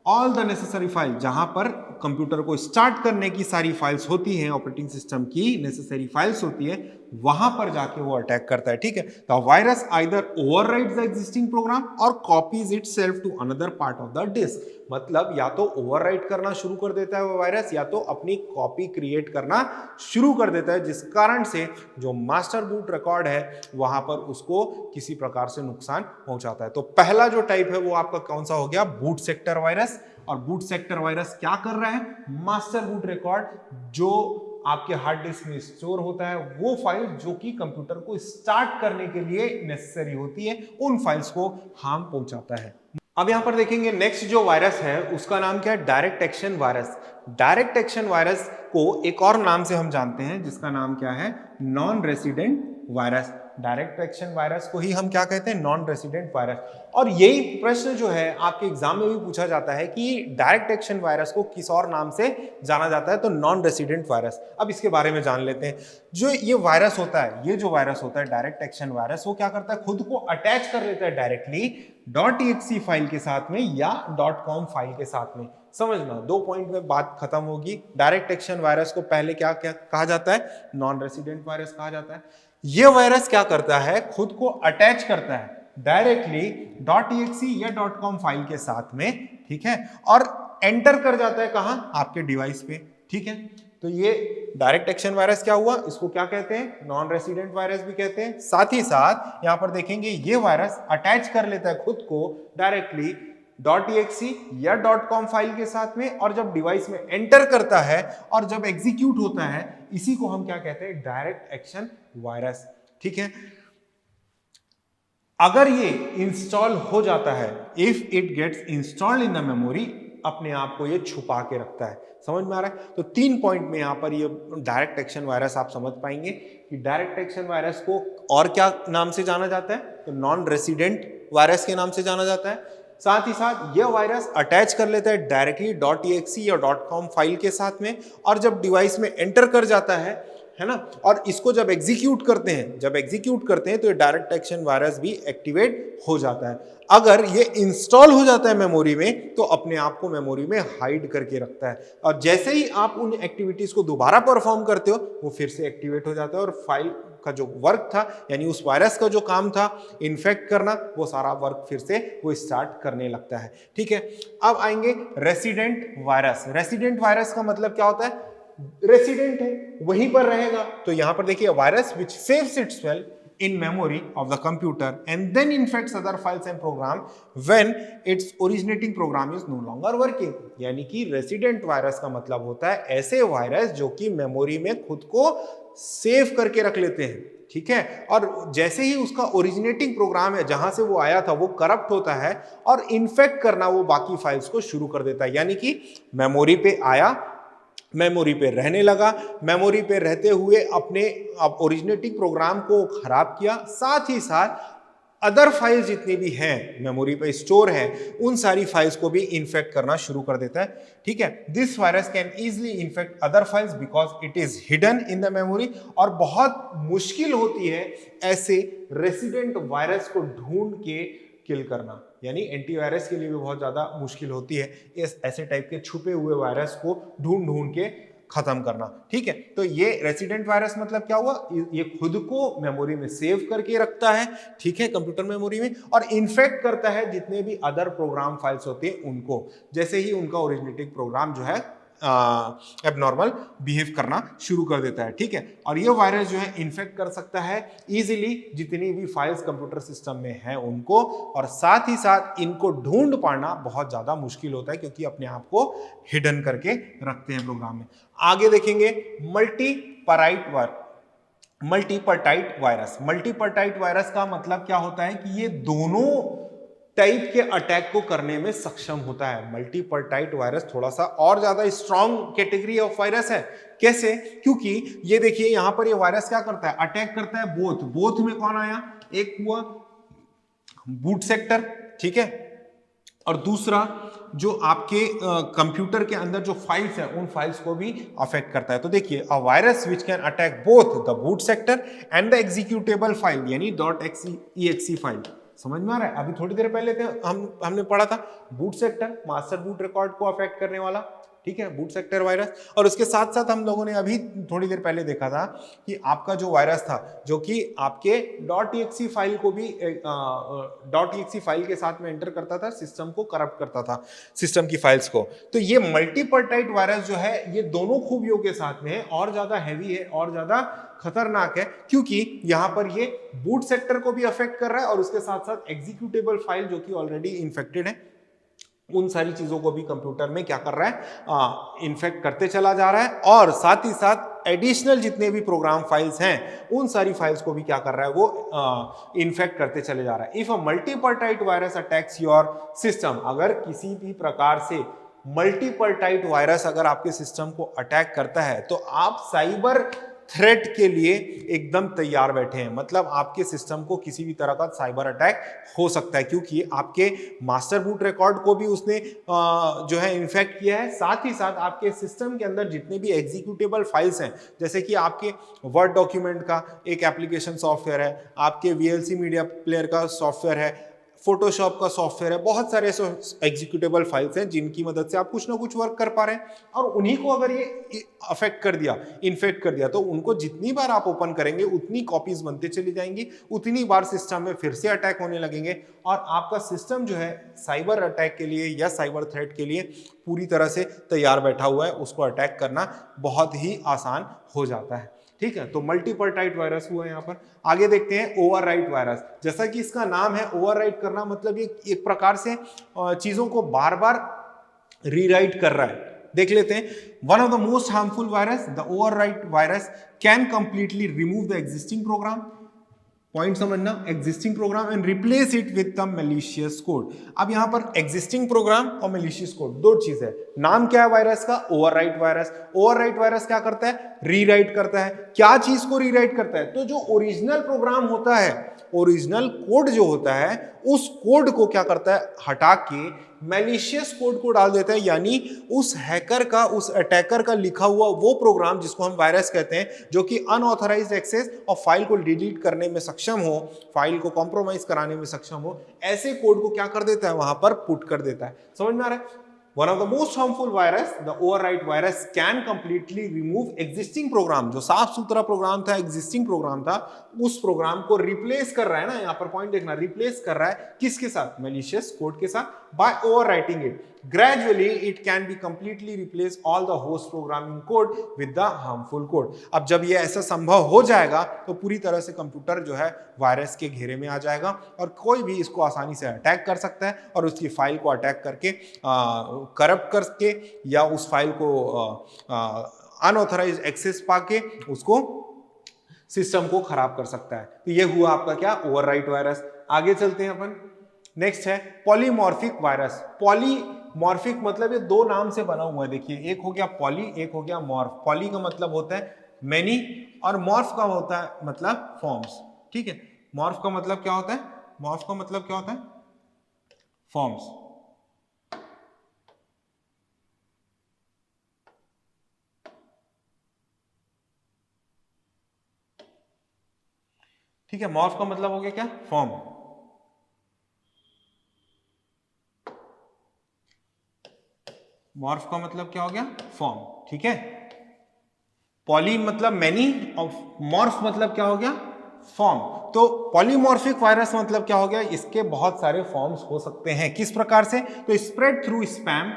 ऑल द नेसेसरी फाइल, जहां पर कंप्यूटर को स्टार्ट करने की सारी फाइल्स होती हैं, ऑपरेटिंग सिस्टम की नेसेसरी फाइल्स होती है, वहां पर जाके वो अटैक करता है। ठीक है, तो virus either overrides the existing program और copies itself to another part of the disk. मतलब या तो ओवरराइट करना शुरू कर देता है वो वायरस, या तो अपनी कॉपी क्रिएट करना शुरू कर देता है, जिस कारण से जो मास्टर बूट रिकॉर्ड है वहां पर उसको किसी प्रकार से नुकसान पहुंचाता है। तो पहला जो टाइप है वो आपका कौन सा हो गया, बूट सेक्टर वायरस। और बूट सेक्टर वायरस क्या कर रहा है, मास्टर बूट रिकॉर्ड जो आपके हार्ड डिस्क में स्टोर होता है, वो फाइल जो कि कंप्यूटर को स्टार्ट करने के लिए नेसेसरी होती है, उन फाइल्स को हार्म पहुंचाता है। अब यहां पर देखेंगे नेक्स्ट जो वायरस है उसका नाम क्या है, direct action virus. Direct action virus को एक और नाम से हम जानते हैं जिसका नाम क्या है, non resident virus. Direct action virus को ही हम क्या कहते हैं, नॉन रेसिडेंट वायरस। और यही प्रश्न जो है आपके एग्जाम में भी पूछा जाता है कि डायरेक्ट एक्शन वायरस को किस और नाम से जाना जाता है, तो नॉन रेसिडेंट वायरस। अब इसके बारे में जान लेते हैं। जो ये वायरस होता है, ये जो वायरस होता है डायरेक्ट एक्शन वायरस, वो क्या करता है, खुद को अटैच कर लेता है डायरेक्टली .exe फाइल के साथ में या .com फाइल के साथ में। समझना, 2 पॉइंट में बात खत्म होगी। डायरेक्ट एक्शन वायरस को पहले क्या क्या कहा जाता है, नॉन रेसिडेंट वायरस कहा जाता है। ये वायरस क्या करता है, खुद को अटैच करता है डायरेक्टली .exe या .com फाइल के साथ में, ठीक है, और एंटर कर जाता है कहां, आपके डिवाइस पे। ठीक है, तो ये डायरेक्ट एक्शन वायरस क्या हुआ, इसको क्या कहते हैं, नॉन रेसिडेंट वायरस भी कहते हैं। साथ ही साथ यहां पर देखेंगे ये वायरस अटैच कर लेता है खुद को डायरेक्टली .exe या .com फाइल के साथ में, और जब डिवाइस में एंटर करता है और जब एग्जीक्यूट होता है, इसी को हम क्या कहते हैं, डायरेक्ट एक्शन वायरस। ठीक है, अगर ये इंस्टॉल हो जाता है, if it gets installed in the memory, अपने आप को ये छुपा के रखता है। समझ में आ रहा है? तो 3 पॉइंट में यहां पर ये डायरेक्ट एक्शन वायरस आप समझ पाएंगे कि डायरेक्ट एक्शन वायरस को और क्या नाम से जाना जाता है, तो नॉन रेसिडेंट वायरस के नाम से जाना जाता है। साथ ही साथ यह वायरस अटैच कर लेता है डायरेक्टली .exe या .com फाइल के साथ में, और जब डिवाइस में एंटर कर जाता है ना, और इसको जब एग्जीक्यूट करते हैं तो ये डायरेक्ट एक्शन वायरस भी एक्टिवेट हो जाता है। अगर ये इंस्टॉल हो जाता है मेमोरी में तो अपने आप को मेमोरी में हाइड करके रखता है, और जैसे ही आप उन एक्टिविटीज को दोबारा परफॉर्म करते हो वो फिर से एक्टिवेट हो जाता है, और फाइल का जो वर्क था, यानी उस वायरस का जो काम था इन्फेक्ट करना, वो सारा वर्क फिर से वो स्टार्ट करने लगता है। ठीक है, अब आएंगे रेसिडेंट वायरस। रेसिडेंट वायरस का मतलब क्या होता है, रेसिडेंट है, वहीं पर रहेगा। तो यहां पर देखिए, virus which saves itself in memory of the computer and then infects other files and program when its originating program is no longer working। यानी कि रेसिडेंट वायरस का मतलब होता है ऐसे वायरस जो कि मेमोरी में खुद को सेव करके रख लेते हैं। ठीक है, और जैसे ही उसका ओरिजिनेटिंग प्रोग्राम है जहां से वो आया था वो करप्ट होता है और इन्फेक्ट करना वो बाकी फाइल्स को शुरू कर देता है। यानी कि मेमोरी पे आया, मेमोरी पे रहने लगा, मेमोरी पे रहते हुए अपने ओरिजिनेटिंग प्रोग्राम को खराब किया, साथ ही साथ अदर फाइल जितनी भी हैं मेमोरी पे स्टोर हैं उन सारी फाइल्स को भी इन्फेक्ट करना शुरू कर देता है। ठीक है, this virus can easily infect other files because it is hidden in the memory. और बहुत मुश्किल होती है ऐसे रेसिडेंट वायरस को ढूंढ के किल करना, यानी एंटीवायरस के लिए भी बहुत ज्यादा मुश्किल होती है ऐसे टाइप के छुपे हुए वायरस को ढूंढ के खत्म करना। ठीक है, तो ये रेसिडेंट वायरस मतलब क्या हुआ, ये खुद को मेमोरी में सेव करके रखता है, ठीक है, कंप्यूटर मेमोरी में, और इन्फेक्ट करता है जितने भी अदर प्रोग्राम फाइल्स होते हैं उनको, जैसे ही उनका ओरिजिनेटिंग प्रोग्राम जो है एबनॉर्मल बिहेव करना शुरू कर देता है। ठीक है, और ये वायरस जो है इन्फेक्ट कर सकता है इजीली जितनी भी फाइल्स कंप्यूटर सिस्टम में है उनको, और साथ ही साथ इनको ढूंढ पाना बहुत ज्यादा मुश्किल होता है क्योंकि अपने आप को हिडन करके रखते हैं प्रोग्राम में। आगे देखेंगे मल्टीपराइट वायरस। मल्टीपराइट वायरस का मतलब क्या होता है कि ये दोनों टाइप के अटैक को करने में सक्षम होता है। मल्टीपराइट वायरस थोड़ा सा और ज्यादा स्ट्रॉन्ग कैटेगरी ऑफ वायरस है। कैसे? क्योंकि ये देखिए यहां पर ये वायरस क्या करता है, अटैक करता है बोथ में कौन आया, एक हुआ बूट सेक्टर, ठीक है, और दूसरा जो आपके कंप्यूटर के अंदर जो फाइल्स हैं उन फाइल्स को भी अफेक्ट करता है। तो देखिए, a virus which can attack both the boot sector and the executable file, यानी .exe फाइल। समझ में आ रहा है? अभी थोड़ी देर पहले हमने पढ़ा था boot sector, master boot record को अफेक्ट करने वाला, ठीक है, बूट सेक्टर वायरस। और उसके साथ साथ हम लोगों ने अभी थोड़ी देर पहले देखा था कि आपका जो वायरस था जो कि आपके .exe फाइल को भी .exe फाइल के साथ में एंटर करता था, सिस्टम को करप्ट करता था, सिस्टम की फाइल्स को। तो ये मल्टीपर्टाइट वायरस जो है ये दोनों खूबियों के साथ में है, और ज्यादा हैवी है और ज्यादा खतरनाक है, क्योंकि यहां पर ये बूट सेक्टर को भी अफेक्ट कर रहा है और उसके साथ साथ एग्जीक्यूटेबल फाइल जो कि ऑलरेडी इन्फेक्टेड है उन सारी चीजों को भी कंप्यूटर में क्या कर रहा है, इन्फेक्ट करते चला जा रहा है। और साथ ही साथ एडिशनल जितने भी प्रोग्राम फाइल्स हैं उन सारी फाइल्स को भी क्या कर रहा है, वो इन्फेक्ट करते चले जा रहा है। If a multipartite virus attacks your system, अगर किसी भी प्रकार से मल्टीपर्टाइट वायरस अगर आपके सिस्टम को अटैक करता है तो आप साइबर थ्रेट के लिए एकदम तैयार बैठे हैं। मतलब आपके सिस्टम को किसी भी तरह का साइबर अटैक हो सकता है, क्योंकि आपके मास्टर बूट रिकॉर्ड को भी उसने जो है इन्फेक्ट किया है। साथ ही साथ आपके सिस्टम के अंदर जितने भी एग्जीक्यूटेबल फाइल्स हैं, जैसे कि आपके वर्ड डॉक्यूमेंट का एक एप्लीकेशन सॉफ्टवेयर है, आपके VLC मीडिया प्लेयर का सॉफ्टवेयर है, फोटोशॉप का सॉफ्टवेयर है, बहुत सारे ऐसे एग्जीक्यूटेबल फाइल्स हैं जिनकी मदद से आप कुछ ना कुछ वर्क कर पा रहे हैं। और उन्हीं को अगर ये अफेक्ट कर दिया, इन्फेक्ट कर दिया, तो उनको जितनी बार आप ओपन करेंगे उतनी कॉपीज बनते चली जाएंगी, उतनी बार सिस्टम में फिर से अटैक होने लगेंगे और आपका सिस्टम जो है साइबर अटैक के लिए या साइबर थ्रेट के लिए पूरी तरह से तैयार बैठा हुआ है। उसको अटैक करना बहुत ही आसान हो जाता है, ठीक है। तो मल्टीपर्टाइट वायरस हुआ यहाँ पर। आगे देखते हैं ओवरराइट वायरस। जैसा कि इसका नाम है, ओवरराइट करना मतलब ये एक प्रकार से चीजों को बार बार रीराइट कर रहा है। देख लेते हैं, one of the most harmful virus, the overwrite virus can completely remove the existing program. Point समझना, existing program and replace it with the malicious code. अब यहां पर एग्जिस्टिंग प्रोग्राम और मैलिशियस कोड दो चीज है। नाम क्या है वायरस का? Overwrite virus. ओवरराइट वायरस क्या करता है? रीराइट करता है। क्या चीज को रीराइट करता है? तो जो ओरिजिनल प्रोग्राम होता है, ओरिजिनल कोड जो होता है, उस कोड को क्या करता है? हटा के मैलिशियस कोड को डाल देता है, यानी उस हैकर का, उस अटैकर का लिखा हुआ वो प्रोग्राम जिसको हम वायरस कहते हैं, जो कि अनऑथराइज्ड एक्सेस और फाइल को डिलीट करने में सक्षम हो, फाइल को कॉम्प्रोमाइज कराने में सक्षम हो, ऐसे कोड को क्या कर देता है? वहां पर पुट कर देता है। समझ में आ रहा है? One of the most harmful virus, the overwrite virus, can completely remove existing program। जो साफ सुथरा प्रोग्राम था, existing प्रोग्राम था, उस प्रोग्राम को रिप्लेस कर रहा है ना, यहाँ पर पॉइंट देखना, रिप्लेस कर रहा है किसके साथ? मैलिशियस कोड के साथ। by overwriting it gradually it can be completely replace all the host programming code with the harmful code। अब जब ये ऐसा संभव हो जाएगा तो पूरी तरह से कंप्यूटर जो है वायरस के घेरे में आ जाएगा और कोई भी इसको आसानी से अटैक कर सकता है और उसकी फाइल को अटैक करके करप्ट करके या उस फाइल को अनऑथराइज्ड एक्सेस पाके उसको सिस्टम को खराब कर सकता है। तो ये हुआ आपका क्या? Overwrite virus. आगे चलते हैं अपन, नेक्स्ट है पॉलीमॉर्फिक वायरस। पॉलीमॉर्फिक मतलब ये दो नाम से बना हुआ है। देखिए, एक हो गया पॉली, एक हो गया मॉर्फ। पॉली का मतलब होता है मेनी और मॉर्फ का होता है मतलब फॉर्म्स, ठीक है। मॉर्फ का मतलब क्या होता है? मॉर्फ का मतलब क्या होता है? फॉर्म्स। ठीक है, मॉर्फ का मतलब हो गया क्या? फॉर्म। मॉर्फ का मतलब क्या हो गया? फॉर्म, ठीक है। पॉली मतलब मैनी और मॉर्फ मतलब क्या हो गया? फॉर्म। तो पॉलीमॉर्फिक वायरस मतलब क्या हो गया? इसके बहुत सारे फॉर्म्स हो सकते हैं। किस प्रकार से? तो स्प्रेड थ्रू स्पैम,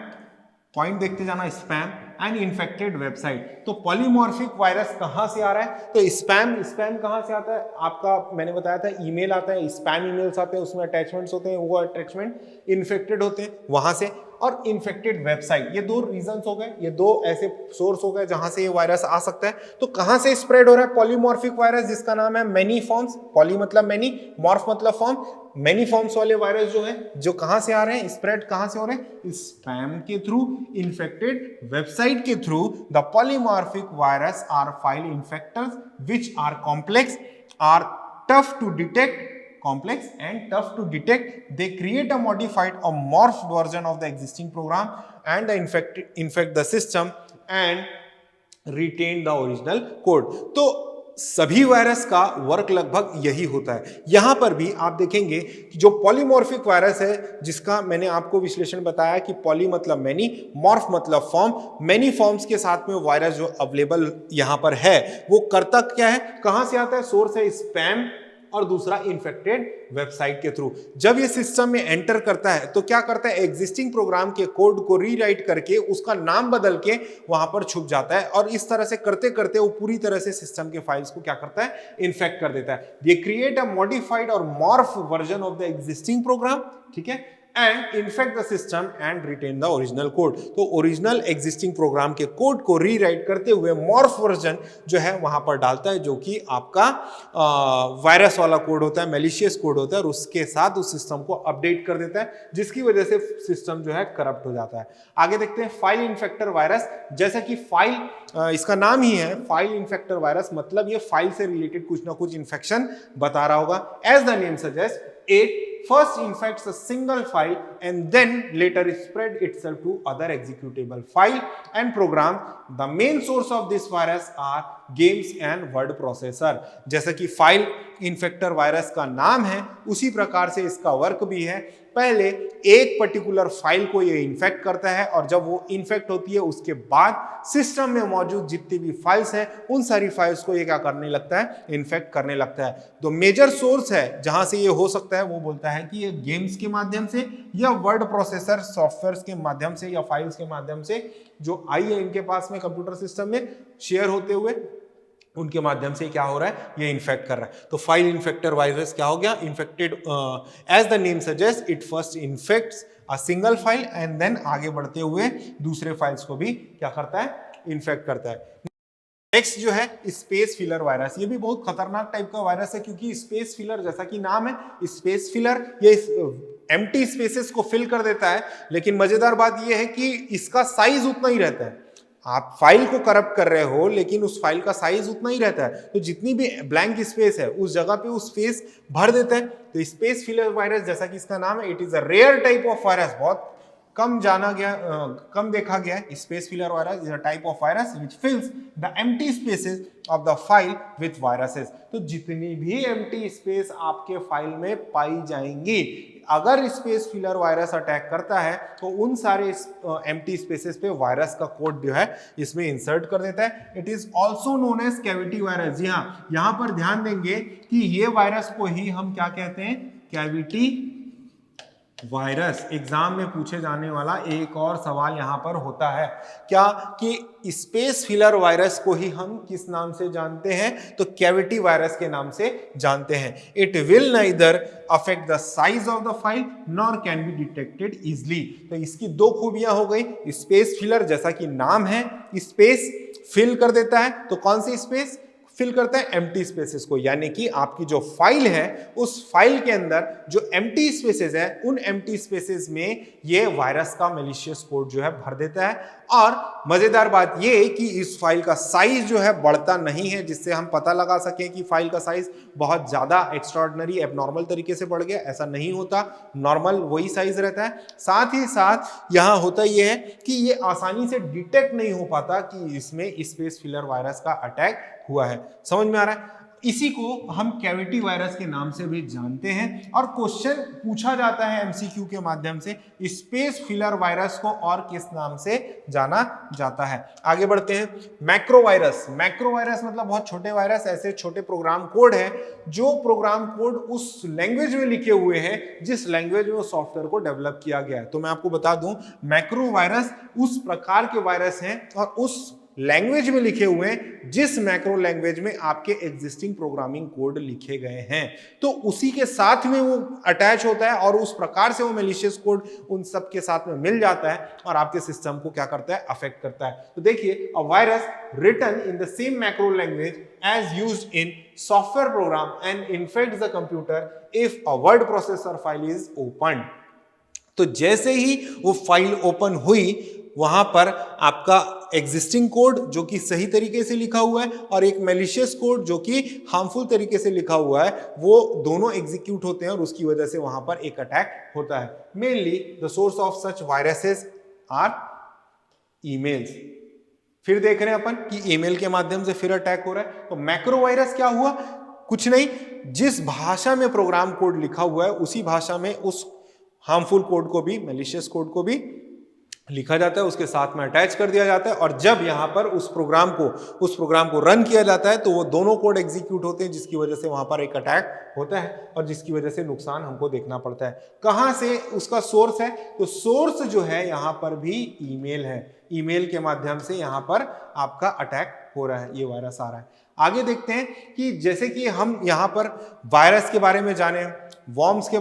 पॉइंट देखते जाना, स्पैम एंड इन्फेक्टेड वेबसाइट। तो पॉलीमॉर्फिक वायरस कहां से आ रहा है? तो स्पैम कहां से आता है? आपका मैंने बताया था ईमेल आता है, स्पैम ईमेल्स आते हैं, उसमें अटैचमेंट्स होते हैं, वो अटैचमेंट इन्फेक्टेड होते हैं वहां से। और इन्फेक्टेड वेबसाइट, ये दो रीजंस हो गए, ये दो ऐसे सोर्स हो गए जहां से ये वायरस आ सकता है। तो कहां से स्प्रेड हो रहा है पॉलीमॉर्फिक वायरस, जिसका नाम है मेनी फॉर्म्स। पॉली मतलब मेनी, मॉर्फ मतलब फॉर्म। मेनी फॉर्म्स वाले वायरस जो है, जो कहां से आ रहे हैं? स्प्रेड कहां से हो रहे हैं? स्पैम के थ्रू, इन्फेक्टेड वेबसाइट के through. The polymorphic virus are file infectors which are complex, are tough to detect complex and tough to detect. They create a modified or morphed version of the existing program and infect the system and retain the original code. तो सभी virus का work लगभग यही होता है। यहां पर भी आप देखेंगे कि जो पॉलीमॉर्फिक वायरस है, जिसका मैंने आपको विश्लेषण बताया कि पॉली मतलब मैनी, मॉर्फ मतलब फॉर्म, मैनी फॉर्म्स के साथ में वायरस जो अवेलेबल यहां पर है वो करता क्या है, कहां से आता है, सोर्स है स्पैम और दूसरा इन्फेक्टेड वेबसाइट के थ्रू। जब ये सिस्टम में एंटर करता है तो क्या करता है, एग्जिस्टिंग प्रोग्राम के कोड को रीराइट करके उसका नाम बदल के वहां पर छुप जाता है और इस तरह से करते करते वो पूरी तरह से सिस्टम के फाइल्स को क्या करता है, इन्फेक्ट कर देता है। ये क्रिएट अ मॉडिफाइड और morph version of the existing program, ठीक है, and infect the system and retain the original code. तो ओरिजिनल एग्जिस्टिंग प्रोग्राम के कोड को रीराइट करते हुए मॉर्फ वर्जन जो है वहां पर डालता है, जो कि आपका वायरस वाला कोड होता है, मैलिशियस कोड होता है, और उसके साथ उस सिस्टम को अपडेट कर देता है, जिसकी वजह से सिस्टम जो है करप्ट हो जाता है। आगे देखते हैं फाइल इन्फेक्टर वायरस। जैसा कि फाइल इसका नाम ही है फाइल इन्फेक्टर वायरस, मतलब ये फाइल से रिलेटेड कुछ ना कुछ इन्फेक्शन बता रहा होगा। As the name suggest, it first infects a single file and then later spread itself to other executable file and program. The main source of this virus are games and word processor. जैसा कि file infector virus का नाम है, उसी प्रकार से इसका work भी है। पहले एक पर्टिकुलर फाइल को ये इन्फेक्ट करता है और जब वो इन्फेक्ट होती है उसके बाद सिस्टम में मौजूद जितनी भी फाइल्स हैं उन सारी फाइल्स को ये क्या करने लगता है, इन्फेक्ट करने लगता है। तो मेजर सोर्स है जहां से ये हो सकता है वो बोलता है कि ये गेम्स के माध्यम से या वर्ड प्रोसेसर सॉफ्टवेयर के माध्यम से या फाइल्स के माध्यम से जो आई है इनके पास में कंप्यूटर सिस्टम में शेयर होते हुए उनके माध्यम से क्या हो रहा है, ये इन्फेक्ट कर रहा है। तो फाइल इन्फेक्टर वायरस क्या हो गया, infected, as the name suggest it first infects a single file and then आगे बढ़ते हुए दूसरे फाइल्स को भी क्या करता है, इन्फेक्ट करता है। नेक्स्ट जो है स्पेस फिलर वायरस। ये भी बहुत खतरनाक टाइप का वायरस है, क्योंकि स्पेस फिलर जैसा कि नाम है, स्पेस फिलर ये एम्प्टी स्पेसेस को फिल कर देता है। लेकिन मजेदार बात ये है कि इसका साइज उतना ही रहता है। आप फाइल को करप्ट कर रहे हो लेकिन उस फाइल का साइज उतना ही रहता है, तो जितनी भी ब्लैंक स्पेस है उस जगह पे उस स्पेस भर देता है। तो स्पेस फिलर वायरस जैसा कि इसका नाम है, it is a rare type of virus, बहुत कम जाना गया, कम देखा गया है। Space filler virus is a type of virus which fills the empty spaces of the file with viruses. तो जितनी भी एम्प्टी स्पेस आपके फाइल में पाई जाएंगी, अगर स्पेस फिलर वायरस अटैक करता है तो उन सारे एम्प्टी स्पेसेस पे वायरस का कोड जो है इसमें इंसर्ट कर देता है। It is also known as cavity virus. जी हाँ, यहाँ पर ध्यान देंगे कि ये वायरस को ही हम क्या कहते हैं, कैविटी वायरस। एग्जाम में पूछे जाने वाला एक और सवाल यहां पर होता है क्या, कि स्पेस फिलर वायरस को ही हम किस नाम से जानते हैं, तो कैविटी वायरस के नाम से जानते हैं। It will neither affect the size of the file nor can be detected easily. तो इसकी दो खूबियां हो गई, स्पेस फिलर जैसा कि नाम है स्पेस फिल कर देता है, तो कौन सी स्पेस फिल करता है, एम्प्टी स्पेसेस को, यानी कि आपकी जो फाइल है उस फाइल के अंदर जो एम्प्टी स्पेसेस है उन एम्प्टी स्पेसेस में ये वायरस का मैलिशियस कोड जो है भर देता है। और मजेदार बात ये कि इस फाइल का साइज जो है बढ़ता नहीं है, जिससे हम पता लगा सकें कि फाइल का साइज बहुत ज्यादा एक्स्ट्राऑर्डिनरी एबनॉर्मल तरीके से बढ़ गया, ऐसा नहीं होता, नॉर्मल वही साइज रहता है। साथ ही साथ यहां होता यह है कि ये आसानी से डिटेक्ट नहीं हो पाता कि इसमें स्पेस फिलर वायरस का अटैक हुआ है। समझ में आ रहा है? इसी को हम कैविटी वायरस के नाम से भी जानते हैं और क्वेश्चन पूछा जाता है एमसीक्यू के माध्यम से, स्पेस फिलर वायरस को और किस नाम से जाना जाता है। आगे बढ़ते हैं, मैक्रो वायरस। मैक्रो वायरस मतलब बहुत छोटे वायरस, ऐसे छोटे प्रोग्राम कोड है जो प्रोग्राम कोड उस लैंग्वेज में लिखे हुए हैं जिस लैंग्वेज में सॉफ्टवेयर को डेवलप किया गया है। तो मैं आपको बता दूं, मैक्रो वायरस उस प्रकार के वायरस हैं और उस लैंग्वेज में लिखे हुए हैं जिस मैक्रो लैंग्वेज में आपके एग्जिस्टिंग प्रोग्रामिंग कोड लिखे गए हैं, तो उसी के साथ में वो अटैच होता है और उस प्रकार से वो मैलिशियस कोड उन सब के साथ में मिल जाता है और आपके सिस्टम को क्या करता है, अफेक्ट करता है। तो देखिए, a virus written in the same macro language as used in software program and infects the computer if a word processor file is open. तो जैसे ही वो फाइल ओपन हुई वहां पर आपका एग्जिस्टिंग कोड जो कि सही तरीके से लिखा हुआ है और एक मैलिशियस कोड जो कि हार्मफुल तरीके से लिखा हुआ है, वो दोनों एग्जीक्यूट होते हैं और उसकी वजह से वहां पर एक अटैक होता है। Mainly the source of such viruses are emails. फिर देख रहे हैं अपन कि ईमेल के माध्यम से फिर अटैक हो रहा है। तो मैक्रो वायरस क्या हुआ? कुछ नहीं, जिस भाषा में प्रोग्राम कोड लिखा हुआ है उसी भाषा में उस हार्मफुल कोड को भी, मैलिशियस कोड को भी लिखा जाता है, उसके साथ में अटैच कर दिया जाता है और जब यहां पर उस प्रोग्राम को रन किया जाता है तो वो दोनों कोड एग्जीक्यूट होते हैं, जिसकी वजह से वहां पर एक अटैक होता है और जिसकी वजह से नुकसान हमको देखना पड़ता है। कहां से उसका सोर्स है? तो सोर्स जो है यहां पर भी ईमेल है। ईमेल के माध्यम से यहां पर आपका अटैक हो रहा है, ये वायरस आ रहा है। आगे देखते हैं कि जैसे कि हम यहां पर वायरस के बारे में जाने, वॉर्म्स के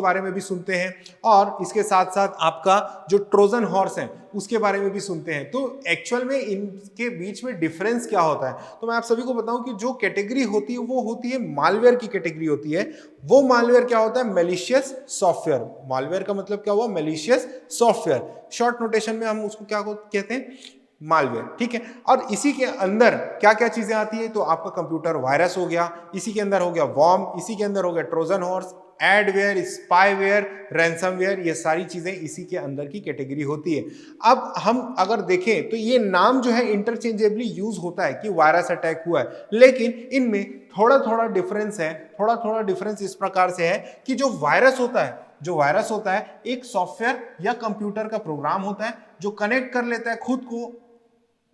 बारे में भी सुनते हैं और इसके साथ साथ आपका जो ट्रोजन हॉर्स है उसके बारे में भी सुनते हैं। तो एक्चुअल में इनके बीच में डिफरेंस क्या होता है? तो मैं आप सभी को बताऊं कि जो कैटेगरी होती है वो होती है मालवेयर की कैटेगरी होती है। वो मालवेयर क्या होता है? Malicious software. मालवेयर का मतलब क्या हुआ? Malicious software. शॉर्ट नोटेशन में हम उसको क्या कहते हैं? मालवेयर। ठीक है। और इसी के अंदर क्या क्या चीजें आती है? तो आपका कंप्यूटर वायरस हो गया, इसी के अंदर हो गया वॉर्म, इसी के अंदर हो गया Trojan horse, adware, spyware, ransomware, ये सारी चीजें इसी के अंदर की कैटेगरी होती है। अब हम अगर देखें तो ये नाम जो है इंटरचेंजेबली यूज होता है कि वायरस अटैक हुआ है, लेकिन इनमें थोड़ा थोड़ा डिफरेंस है। थोड़ा थोड़ा डिफरेंस इस प्रकार से है कि जो वायरस होता है एक सॉफ्टवेयर या कंप्यूटर का प्रोग्राम होता है जो कनेक्ट कर लेता है खुद को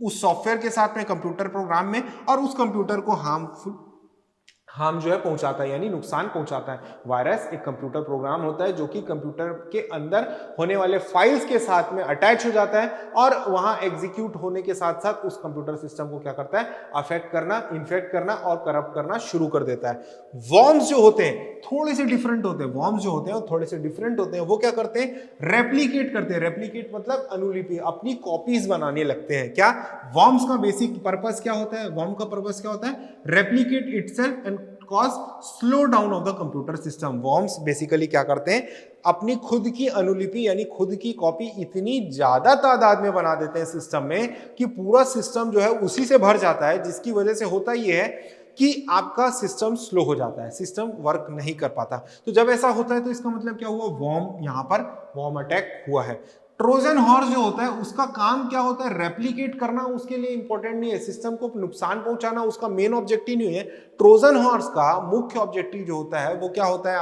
उस सॉफ्टवेयर के साथ में, कंप्यूटर प्रोग्राम में, और उस कंप्यूटर को हार्म जो है पहुंचाता है, यानी नुकसान पहुंचाता है। वायरस एक कंप्यूटर प्रोग्राम होता है जो कि कंप्यूटर के अंदर होने वाले फाइल्स के साथ में अटैच हो जाता है और वहां एग्जीक्यूट होने के साथ साथ उस कंप्यूटर सिस्टम को क्या करता है? अफेक्ट करना, इन्फेक्ट करना और करप्ट करना शुरू कर देता है। वॉर्म्स जो होते हैं थोड़े से डिफरेंट होते हैं। वॉर्म्स जो होते हैं वो थोड़े से डिफरेंट होते हैं। वो क्या करते हैं? रेप्लिकेट करते हैं। रेप्लिकेट मतलब अनुलिपि, अपनी कॉपीज बनाने लगते हैं। क्या वॉर्म्स का बेसिक पर्पस क्या होता है? वॉर्म का पर्पस क्या होता है? Replicate itself and cause slow down of the computer system. Worms basically क्या करते हैं? अपनी खुद की अनुलिपि यानी खुद की कॉपी इतनी ज्यादा तादाद में बना देते हैं सिस्टम में कि पूरा सिस्टम जो है उसी से भर जाता है, जिसकी वजह से होता यह है कि आपका सिस्टम स्लो हो जाता है, सिस्टम वर्क नहीं कर पाता। तो जब ऐसा होता है तो इसका मतलब क्या हुआ? वॉर्म, यहां पर वॉर्म अटैक हुआ है। ट्रोजन हॉर्स जो होता है उसका काम क्या होता है? रेप्लिकेट करना उसके लिए इंपॉर्टेंट नहीं है, सिस्टम को नुकसान पहुंचाना उसका मेन ऑब्जेक्टिव नहीं है। ट्रोजन हॉर्स का मुख्य ऑब्जेक्टिव जो होता है वो क्या होता है?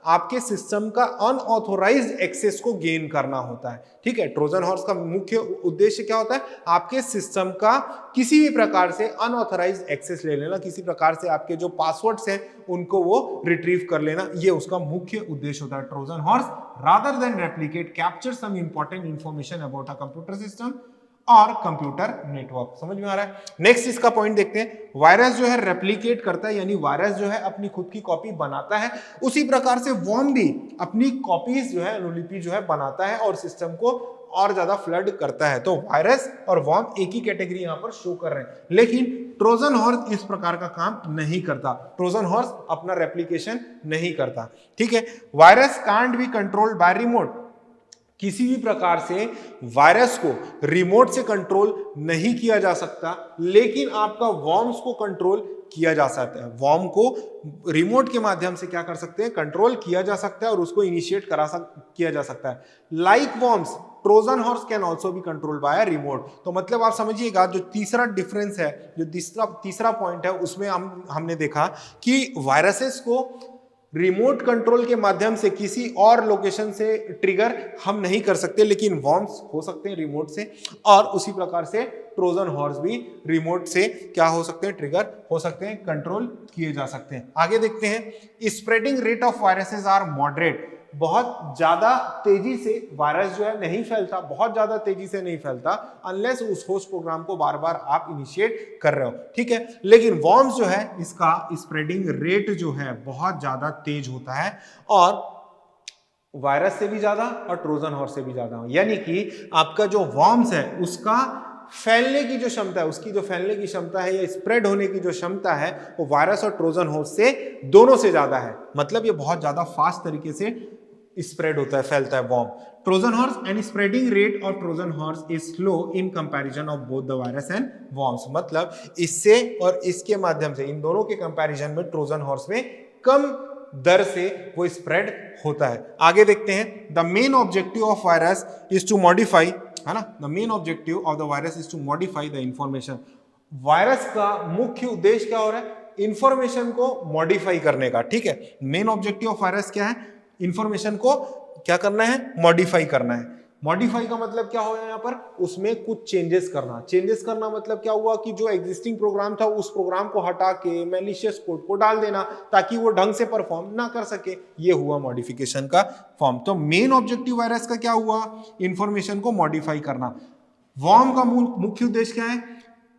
आपके सिस्टम का अनऑथोराइज्ड एक्सेस को गेन करना होता है। ठीक है। ट्रोजन हॉर्स का मुख्य उद्देश्य क्या होता है? आपके सिस्टम का किसी भी प्रकार से अनऑथोराइज्ड एक्सेस ले लेना, किसी प्रकार से आपके जो पासवर्ड्स हैं उनको वो रिट्रीव कर लेना, ये उसका मुख्य उद्देश्य होता है। Trojan horse rather than replicate capture some important information about a computer system और कंप्यूटर नेटवर्क। समझ में आ रहा है? नेक्स्ट इसका पॉइंट देखते हैं। वायरस जो है रेप्लिकेट करता है, यानी वायरस जो है अपनी खुद की कॉपी बनाता है। उसी प्रकार से वॉर्म भी अपनी कॉपीज जो है, अनुलिपि जो है बनाता है और सिस्टम को और ज्यादा फ्लड करता है। तो वायरस और वॉर्म एक ही कैटेगरी यहां पर शो कर रहे हैं, लेकिन ट्रोजन हॉर्स इस प्रकार का काम नहीं करता। ट्रोजन हॉर्स अपना रेप्लिकेशन नहीं करता। ठीक है। Virus can't be controlled by remote. किसी भी प्रकार से वायरस को रिमोट से कंट्रोल नहीं किया जा सकता, लेकिन आपका वॉर्म्स को कंट्रोल किया जा सकता है। वॉर्म को रिमोट के माध्यम से क्या कर सकते हैं? कंट्रोल किया जा सकता है और उसको इनिशिएट किया जा सकता है। Like worms, Trojan horse can also be controlled by remote. तो मतलब आप समझिएगा जो तीसरा डिफरेंस है, जो तीसरा पॉइंट है, उसमें हमने देखा कि वायरसेस को रिमोट कंट्रोल के माध्यम से किसी और लोकेशन से ट्रिगर हम नहीं कर सकते, लेकिन वॉर्म्स हो सकते हैं रिमोट से, और उसी प्रकार से ट्रोजन हॉर्स भी रिमोट से क्या हो सकते हैं? ट्रिगर हो सकते हैं, कंट्रोल किए जा सकते हैं। आगे देखते हैं। Spreading rate of viruses are moderate. बहुत ज्यादा तेजी से वायरस जो है नहीं फैलता, बहुत ज्यादा तेजी से नहीं फैलता, अनलेस उस होस्ट प्रोग्राम को बार बार आप इनिशिएट कर रहे हो। ठीक है। लेकिन वॉर्म्स जो है इसका स्प्रेडिंग रेट जो है बहुत ज्यादा तेज होता है, और वायरस से भी ज्यादा और ट्रोजन हॉर्स से भी ज्यादा। यानी कि आपका जो वॉर्म्स है उसका फैलने की जो क्षमता है, उसकी जो फैलने की क्षमता है या स्प्रेड होने की जो क्षमता है वो वायरस और ट्रोजन हॉर्स से दोनों से ज्यादा है। मतलब ये बहुत ज्यादा फास्ट तरीके से स्प्रेड होता है, फैलता है worm. Trojan horse and spreading rate of Trojan horse is slow in comparison of both the virus and worms. मतलब इससे और इसके माध्यम से, इन दोनों के कंपैरिजन में ट्रोजन हॉर्स में कम दर से वो स्प्रेड होता है। आगे देखते हैं, the main objective of virus is to modify, है ना, the main objective of the virus is to modify the information. Virus का मुख्य उद्देश्य क्या हो रहा है? इंफॉर्मेशन को मॉडिफाई करने का, ठीक है। मेन ऑब्जेक्टिव ऑफ वायरस क्या है? इंफॉर्मेशन को क्या करना है? मॉडिफाई करना है। मॉडिफाई का मतलब क्या हुआ यहाँ पर? उसमें कुछ चेंजेस करना। चेंजेस करना मतलब क्या हुआ कि जो एग्जिस्टिंग प्रोग्राम था उस प्रोग्राम को हटा के मैलिशियस कोड को डाल देना ताकि वो ढंग से परफॉर्म ना कर सके। ये हुआ मॉडिफिकेशन का फॉर्म। तो मेन ऑब्जेक्टिव वायरस का क्या हुआ? इंफॉर्मेशन को मॉडिफाई करना। वॉर्म का मुख्य उद्देश्य क्या है?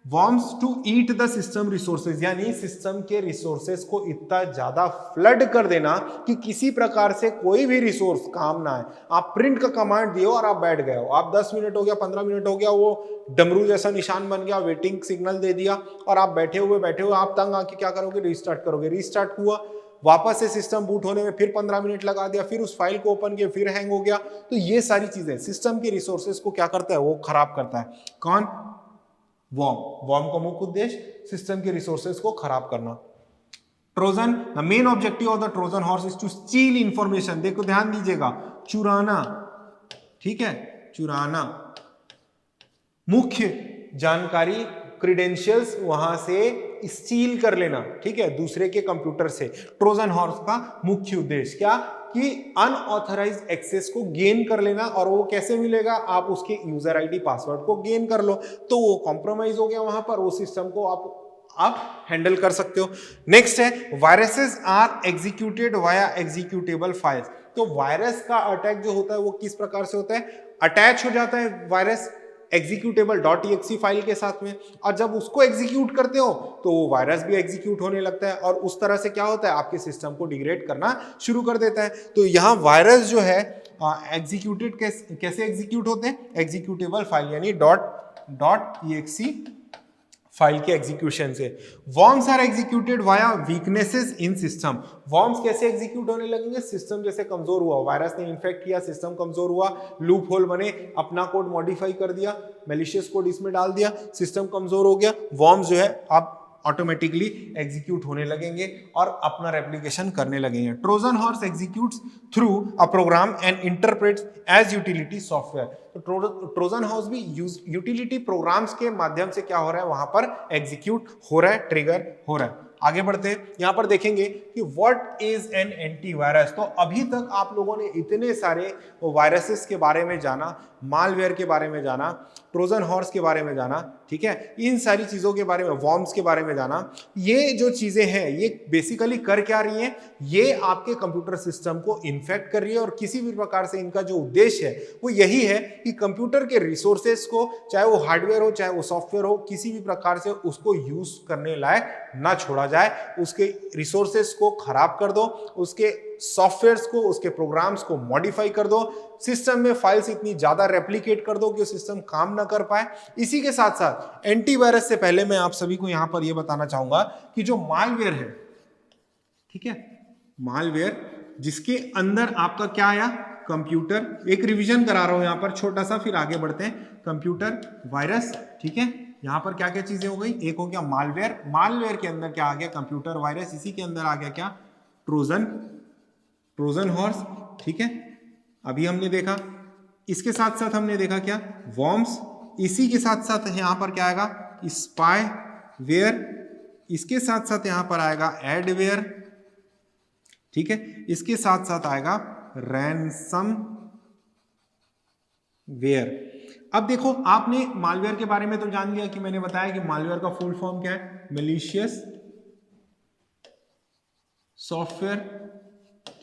Worms to eat the system resources, यानी सिस्टम के रिसोर्सेज को इतना ज्यादा फ्लड कर देना कि किसी प्रकार से कोई भी रिसोर्स काम ना आए। आप प्रिंट का कमांड दिए और आप बैठ गए हो, आप 10 मिनट हो गया, 15 मिनट हो गया, वो डमरू जैसा निशान बन गया, वेटिंग सिग्नल दे दिया और आप बैठे हुए आप तंग आके क्या करोगे? रिस्टार्ट करोगे। रिस्टार्ट हुआ, वापस से सिस्टम बूट होने में फिर 15 मिनट लगा दिया, फिर उस फाइल को ओपन किया, फिर हैंग हो गया। तो ये सारी चीजें सिस्टम के रिसोर्सेज को क्या करता है? वो खराब करता है। कौन? वॉर्म का मुख्य उद्देश्य सिस्टम के रिसोर्सेज को खराब करना। Trojan, the main objective of the Trojan horse is to steal information. देखो ध्यान दीजिएगा, चुराना, ठीक है, चुराना, मुख्य जानकारी, क्रीडेंशियल्स वहां से स्टील कर लेना, ठीक है, दूसरे के कंप्यूटर से। ट्रोजन हॉर्स का मुख्य उद्देश्य क्या? कि अनऑथराइज्ड एक्सेस को गेन कर लेना। और वो कैसे मिलेगा? आप उसके यूजर आईडी पासवर्ड को गेन कर लो, तो वो कॉम्प्रोमाइज हो गया वहां पर, वो सिस्टम को आप हैंडल कर सकते हो। नेक्स्ट है, viruses are executed via executable files. तो वायरस का अटैक जो होता है वो किस प्रकार से होता है? अटैच हो जाता है वायरस एग्जीक्यूटेबल .exe फाइल के साथ में, और जब उसको एग्जीक्यूट करते हो तो वो वायरस भी एग्जीक्यूट होने लगता है और उस तरह से क्या होता है? आपके सिस्टम को डिग्रेड करना शुरू कर देता है। तो यहाँ वायरस जो है एग्जीक्यूटेड कैसे एग्जीक्यूट होते हैं? एग्जीक्यूटेबल फाइल यानी .exe फाइल के एग्जीक्यूशन से। Worms are executed via weaknesses in system. Worms कैसे एग्जीक्यूट होने लगेंगे? सिस्टम जैसे कमजोर हुआ, वायरस ने इन्फेक्ट किया, सिस्टम कमजोर हुआ, लूप होल बने, अपना कोड मॉडिफाई कर दिया, मैलिशियस कोड इसमें डाल दिया, सिस्टम कमजोर हो गया, वॉर्म्स जो है आप ऑटोमेटिकली एग्जीक्यूट होने लगेंगे और अपना रेप्लिकेशन करने लगेंगे। Trojan horse executes through a program and interprets as utility software. तो ट्रोजन हॉर्स भी यूटिलिटी प्रोग्राम्स के माध्यम से क्या हो रहा है? वहां पर एग्जीक्यूट हो रहा है, ट्रिगर हो रहा है। आगे बढ़ते हैं, यहां पर देखेंगे कि व्हाट इज एन एंटीवायरस। तो अभी तक आप लोगों ने इतने सारे वायरसेस के बारे में जाना, मालवेयर के बारे में जाना, ट्रोजन हॉर्स के बारे में जाना, ठीक है, इन सारी चीजों के बारे में, वॉर्म्स के बारे में जाना। ये जो चीजें हैं ये बेसिकली कर क्या रही हैं? ये आपके कंप्यूटर सिस्टम को इन्फेक्ट कर रही है और किसी भी प्रकार से इनका जो उद्देश्य है वो यही है कि कंप्यूटर के रिसोर्सेस को, चाहे वो हार्डवेयर हो चाहे वो सॉफ्टवेयर हो, किसी भी प्रकार से उसको यूज करने लायक ना छोड़ा जाए, उसके रिसोर्सेस को खराब कर दो, उसके सॉफ्टवेयर्स को, उसके प्रोग्राम्स को मॉडिफाई कर दो, सिस्टम में फाइल्स इतनी ज्यादा रेप्लिकेट कर दो कि सिस्टम काम ना कर पाए। इसी के साथ साथ एंटीवायरस से पहले मैं आप सभी को यहां पर यह बताना चाहूंगा कि जो मालवेयर है, ठीक है, मालवेयर जिसके अंदर आपका क्या आया? कंप्यूटर। एक रिवीजन करा रहा हूं यहां पर छोटा सा, फिर आगे बढ़ते हैं। कंप्यूटर वायरस, ठीक है, यहां पर क्या क्या चीजें हो गई? एक हो गया मालवेयर, मालवेयर के अंदर क्या आ गया? Computer virus. इसी के अंदर आ गया क्या? ट्रोजन हॉर्स, ठीक है, अभी हमने देखा। इसके साथ साथ हमने देखा क्या? वॉर्म्स। इसी के साथ साथ यहां पर क्या आएगा? स्पाईवेयर। इसके साथ साथ यहां पर आएगा एडवेयर, ठीक है, इसके साथ साथ आएगा रैनसमवेयर। अब देखो, आपने मालवेयर के बारे में तो जान लिया कि मैंने बताया कि मालवेयर का फुल फॉर्म क्या है? मैलिशियस सॉफ्टवेयर,